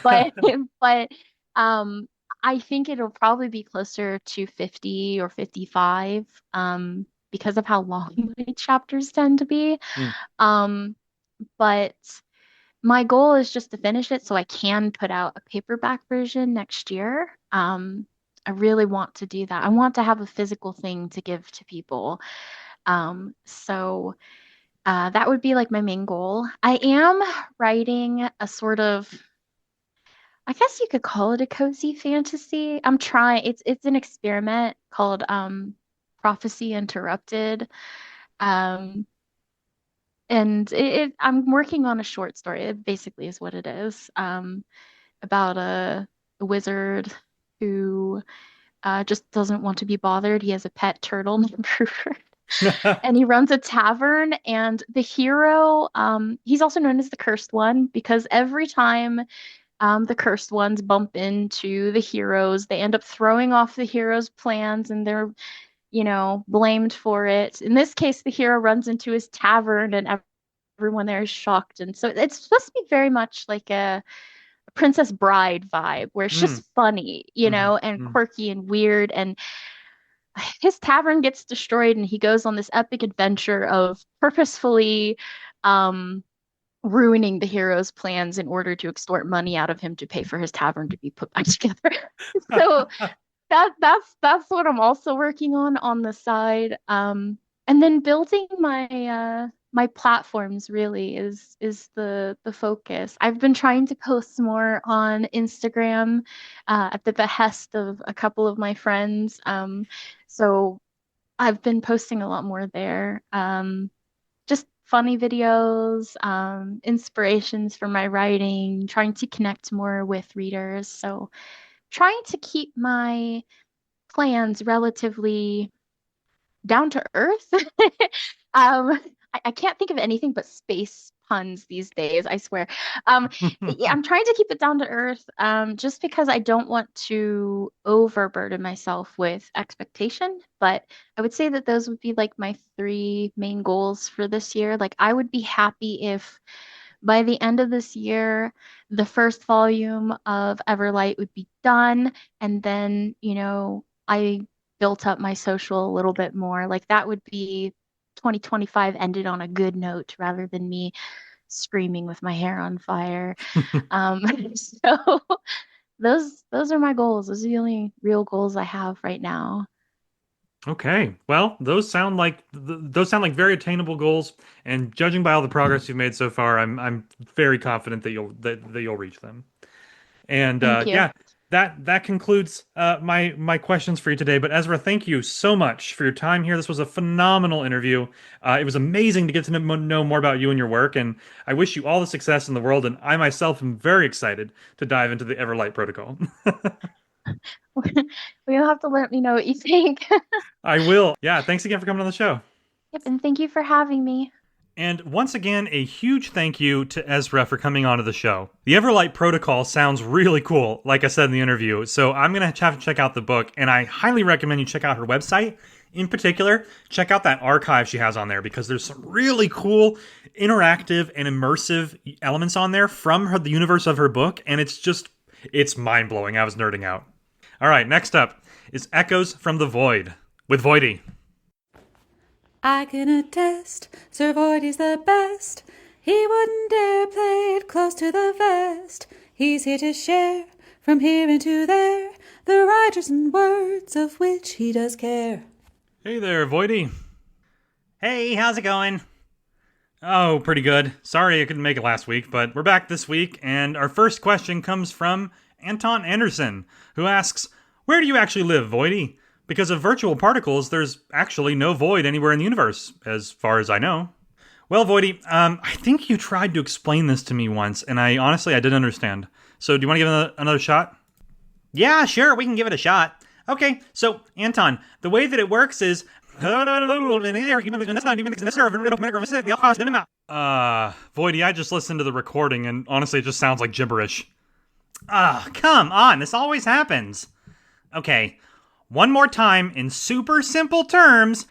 But but um I think it'll probably be closer to 50 or 55, because of how long my chapters tend to be. Mm. Um But my goal is just to finish it so I can put out a paperback version next year. I really want to do that. I want to have a physical thing to give to people. So that would be like my main goal. I am writing a sort of, I guess you could call it a cozy fantasy. I'm trying. It's an experiment called Prophecy Interrupted. Um, and I'm working on a short story. It basically is what it is. About a wizard who just doesn't want to be bothered. He has a pet turtle named Rupert, and he runs a tavern. And the hero, he's also known as the Cursed One because every time the Cursed Ones bump into the heroes, they end up throwing off the heroes' plans, and they're, blamed for it. In this case, the hero runs into his tavern, and everyone there is shocked. And so it's supposed to be very much like a Princess Bride vibe, where it's Mm. just funny, and Mm. quirky and weird. And his tavern gets destroyed, and he goes on this epic adventure of purposefully ruining the hero's plans in order to extort money out of him to pay for his tavern to be put back together. So that's what I'm also working on the side. And then building my platforms really is the focus. I've been trying to post more on Instagram at the behest of a couple of my friends. So I've been posting a lot more there. Just funny videos, inspirations for my writing, trying to connect more with readers. So trying to keep my plans relatively down to earth. I can't think of anything but space puns these days, I swear. Yeah, I'm trying to keep it down to earth, just because I don't want to overburden myself with expectation. But I would say that those would be like my three main goals for this year. Like, I would be happy if by the end of this year, the first volume of Everlight would be done, and then, I built up my social a little bit more. Like, that would be 2025 ended on a good note rather than me screaming with my hair on fire. Um, so those are my goals. Those are the only real goals I have right now. Okay. Well, those sound like very attainable goals, and judging by all the progress you've made so far, I'm very confident that you'll reach them. And Thank you. yeah, that concludes my questions for you today. But Ezra, thank you so much for your time here. This was a phenomenal interview. It was amazing to get to know more about you and your work, and I wish you all the success in the world. And I myself am very excited to dive into the Everlight Protocol. You'll have to let me know what you think. I will. Yeah, thanks again for coming on the show. Yep, and thank you for having me. And once again, a huge thank you to Ezra for coming onto the show. The Everlight Protocol sounds really cool, like I said in the interview, so I'm going to have to check out the book, and I highly recommend you check out her website. In particular, check out that archive she has on there, because there's some really cool, interactive, and immersive elements on there from the universe of her book, and it's mind-blowing. I was nerding out. All right, next up is Echoes from the Void with Voidy. I can attest, Sir Voidy's the best. He wouldn't dare play it close to the vest. He's here to share, from here into there, the writers and words of which he does care. Hey there, Voidy. Hey, how's it going? Oh, pretty good. Sorry I couldn't make it last week, but we're back this week, and our first question comes from Anton Anderson, who asks, where do you actually live, Voidy? Because of virtual particles, there's actually no void anywhere in the universe, as far as I know. Well, Voidy, I think you tried to explain this to me once, and I didn't understand. So do you want to give it another shot? Yeah, sure, we can give it a shot. Okay, so, Anton, the way that it works is... Voidy, I just listened to the recording, and honestly, it just sounds like gibberish. Come on, this always happens. Okay, one more time in super simple terms.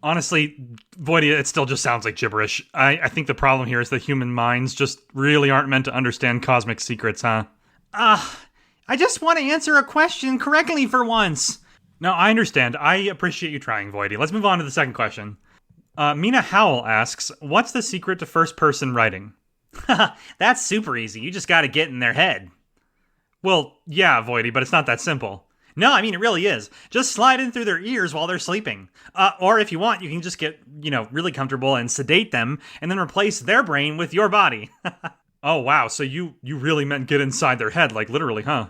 Honestly, Voidy, it still just sounds like gibberish. I think the problem here is that human minds just really aren't meant to understand cosmic secrets, huh? I just want to answer a question correctly for once. No, I understand. I appreciate you trying, Voidy. Let's move on to the second question. Mina Howell asks, what's the secret to first-person writing? That's super easy. You just gotta get in their head. Well, yeah, Voidy, but it's not that simple. No, I mean, it really is. Just slide in through their ears while they're sleeping. Or if you want, you can just get, really comfortable and sedate them and then replace their brain with your body. Oh, wow. So you really meant get inside their head, like literally, huh?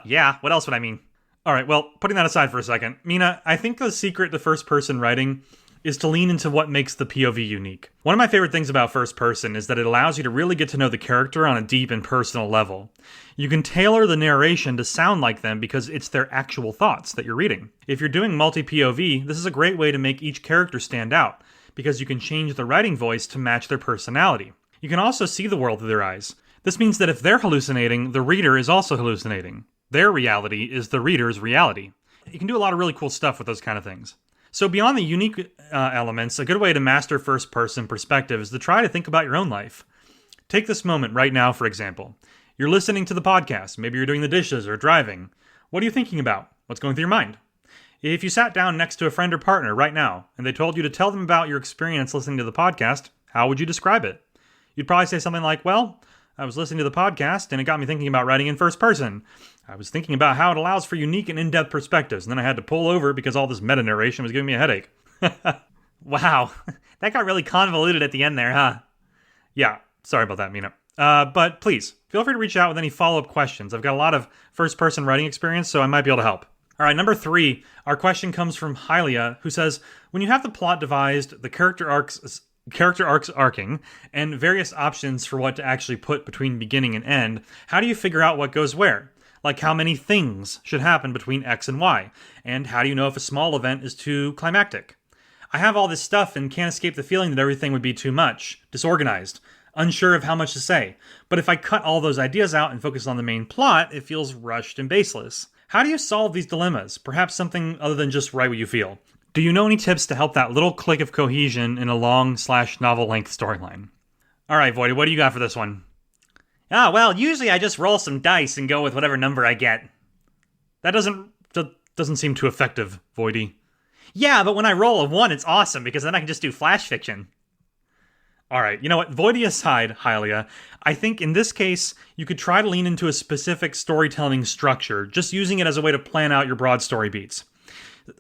Yeah, what else would I mean? All right, well, putting that aside for a second, Mina, I think the secret to first-person writing is to lean into what makes the POV unique. One of my favorite things about first person is that it allows you to really get to know the character on a deep and personal level. You can tailor the narration to sound like them because it's their actual thoughts that you're reading. If you're doing multi-POV, this is a great way to make each character stand out, because you can change the writing voice to match their personality. You can also see the world through their eyes. This means that if they're hallucinating, the reader is also hallucinating. Their reality is the reader's reality. You can do a lot of really cool stuff with those kind of things. So beyond the unique elements, a good way to master first-person perspective is to try to think about your own life. Take this moment right now, for example. You're listening to the podcast. Maybe you're doing the dishes or driving. What are you thinking about? What's going through your mind? If you sat down next to a friend or partner right now, and they told you to tell them about your experience listening to the podcast, how would you describe it? You'd probably say something like, well, I was listening to the podcast, and it got me thinking about writing in first person. I was thinking about how it allows for unique and in-depth perspectives, and then I had to pull over because all this meta-narration was giving me a headache. Wow, that got really convoluted at the end there, huh? Yeah, sorry about that, Mina. But please, feel free to reach out with any follow-up questions. I've got a lot of first-person writing experience, so I might be able to help. All right, number 3, our question comes from Hylia, who says, when you have the plot devised, the character arcs arcing, and various options for what to actually put between beginning and end, how do you figure out what goes where? Like how many things should happen between X and Y? And how do you know if a small event is too climactic? I have all this stuff and can't escape the feeling that everything would be too much, disorganized, unsure of how much to say. But if I cut all those ideas out and focus on the main plot, it feels rushed and baseless. How do you solve these dilemmas? Perhaps something other than just write what you feel. Do you know any tips to help that little click of cohesion in a long/novel-length storyline? All right, Voidy, what do you got for this one? Well, usually I just roll some dice and go with whatever number I get. That doesn't seem too effective, Voidy. Yeah, but when I roll a 1, it's awesome, because then I can just do flash fiction. All right, you know what? Voidy aside, Hylia, I think in this case, you could try to lean into a specific storytelling structure, just using it as a way to plan out your broad story beats.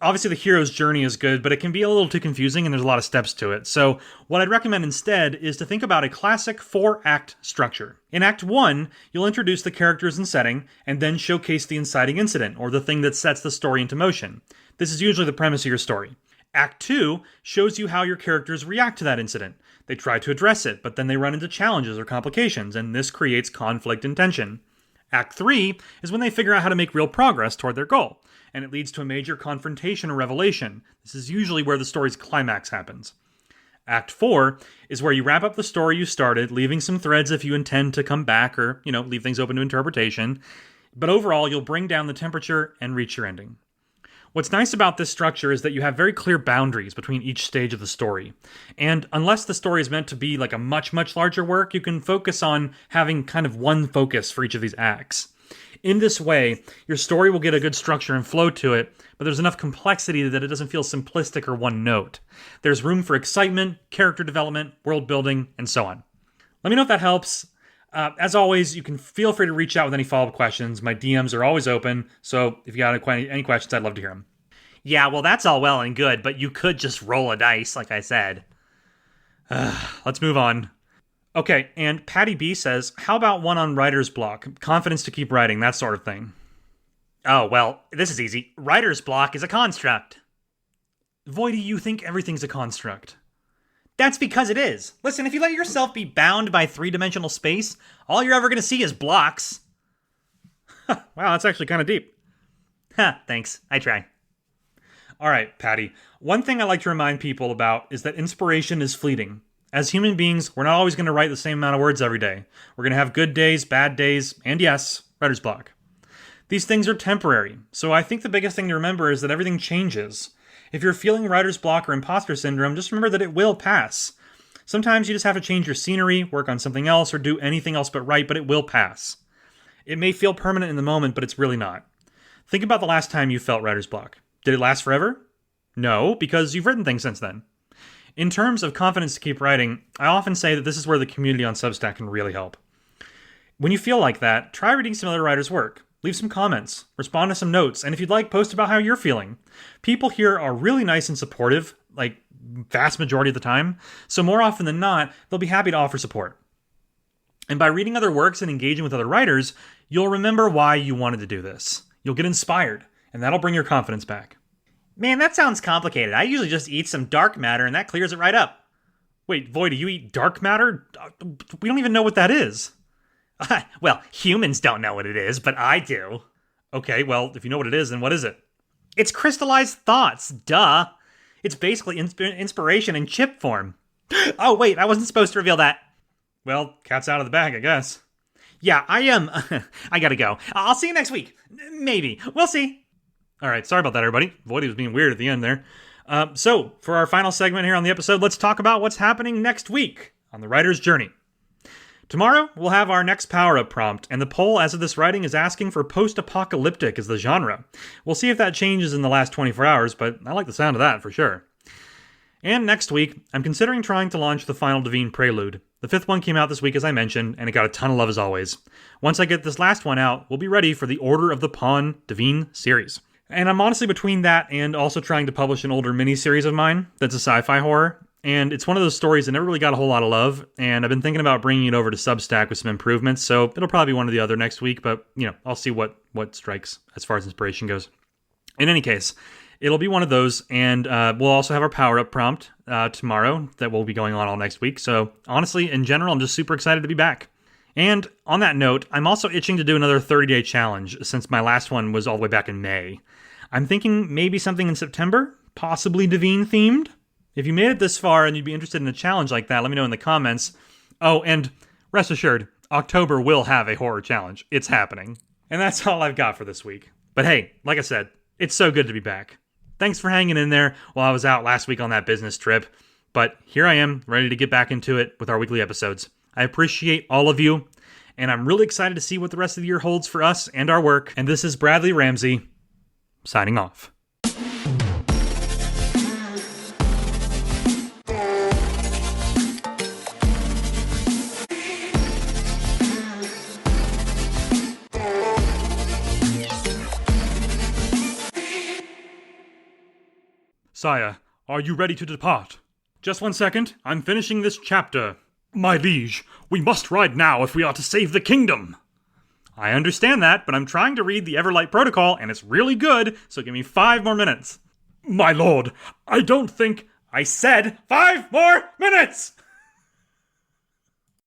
Obviously, the hero's journey is good, but it can be a little too confusing and there's a lot of steps to it. So what I'd recommend instead is to think about a classic 4-act structure. In Act 1, you'll introduce the characters and setting, and then showcase the inciting incident, or the thing that sets the story into motion. This is usually the premise of your story. Act 2 shows you how your characters react to that incident. They try to address it, but then they run into challenges or complications, and this creates conflict and tension. Act 3 is when they figure out how to make real progress toward their goal, and it leads to a major confrontation or revelation. This is usually where the story's climax happens. Act 4 is where you wrap up the story you started, leaving some threads if you intend to come back or, leave things open to interpretation. But overall, you'll bring down the temperature and reach your ending. What's nice about this structure is that you have very clear boundaries between each stage of the story. And unless the story is meant to be like a much, much larger work, you can focus on having kind of one focus for each of these acts. In this way, your story will get a good structure and flow to it, but there's enough complexity that it doesn't feel simplistic or one note. There's room for excitement, character development, world building, and so on. Let me know if that helps. As always, you can feel free to reach out with any follow-up questions. My DMs are always open, so if you got any questions, I'd love to hear them. Yeah, well, that's all well and good, but you could just roll a dice, like I said. Let's move on. Okay, and Patty B says, how about one on writer's block? Confidence to keep writing, that sort of thing. Oh, well, this is easy. Writer's block is a construct. Voidy, you think everything's a construct. That's because it is. Listen, if you let yourself be bound by 3-dimensional space, all you're ever going to see is blocks. Wow, that's actually kind of deep. Thanks. I try. All right, Patty. One thing I like to remind people about is that inspiration is fleeting. As human beings, we're not always going to write the same amount of words every day. We're going to have good days, bad days, and yes, writer's block. These things are temporary, so I think the biggest thing to remember is that everything changes. If you're feeling writer's block or imposter syndrome, just remember that it will pass. Sometimes you just have to change your scenery, work on something else, or do anything else but write, but it will pass. It may feel permanent in the moment, but it's really not. Think about the last time you felt writer's block. Did it last forever? No, because you've written things since then. In terms of confidence to keep writing, I often say that this is where the community on Substack can really help. When you feel like that, try reading some other writers' work. Leave some comments, respond to some notes, and if you'd like, post about how you're feeling. People here are really nice and supportive, like vast majority of the time, so more often than not, they'll be happy to offer support. And by reading other works and engaging with other writers, you'll remember why you wanted to do this. You'll get inspired, and that'll bring your confidence back. Man, that sounds complicated. I usually just eat some dark matter and that clears it right up. Wait, Void, do you eat dark matter? We don't even know what that is. Well, humans don't know what it is, but I do. Okay, well, if you know what it is, then what is it? It's crystallized thoughts, duh. It's basically inspiration in chip form. Oh, wait, I wasn't supposed to reveal that. Well, cat's out of the bag, I guess. Yeah, I gotta go. I'll see you next week. Maybe. We'll see. All right, sorry about that, everybody. Voidy was being weird at the end there. So, for our final segment here on the episode, let's talk about what's happening next week on the writer's journey. Tomorrow, we'll have our next power-up prompt, and the poll as of this writing is asking for post-apocalyptic as the genre. We'll see if that changes in the last 24 hours, but I like the sound of that for sure. And next week, I'm considering trying to launch the final Devine Prelude. The 5th one came out this week, as I mentioned, and it got a ton of love as always. Once I get this last one out, we'll be ready for the Order of the Pawn Devine series. And I'm honestly between that and also trying to publish an older mini-series of mine that's a sci-fi horror. And it's one of those stories that never really got a whole lot of love, and I've been thinking about bringing it over to Substack with some improvements, so it'll probably be one or the other next week, but, I'll see what strikes as far as inspiration goes. In any case, it'll be one of those, and we'll also have our power-up prompt tomorrow that will be going on all next week, so honestly, in general, I'm just super excited to be back. And on that note, I'm also itching to do another 30-day challenge, since my last one was all the way back in May. I'm thinking maybe something in September, possibly Devine-themed. If you made it this far and you'd be interested in a challenge like that, let me know in the comments. Oh, and rest assured, October will have a horror challenge. It's happening. And that's all I've got for this week. But hey, like I said, it's so good to be back. Thanks for hanging in there while I was out last week on that business trip. But here I am, ready to get back into it with our weekly episodes. I appreciate all of you, and I'm really excited to see what the rest of the year holds for us and our work. And this is Bradley Ramsey, signing off. Sire, are you ready to depart? Just 1 second, I'm finishing this chapter. My liege, we must ride now if we are to save the kingdom. I understand that, but I'm trying to read the Everlight Protocol, and it's really good, so give me 5 more minutes. My lord, I don't think... I said 5 more minutes!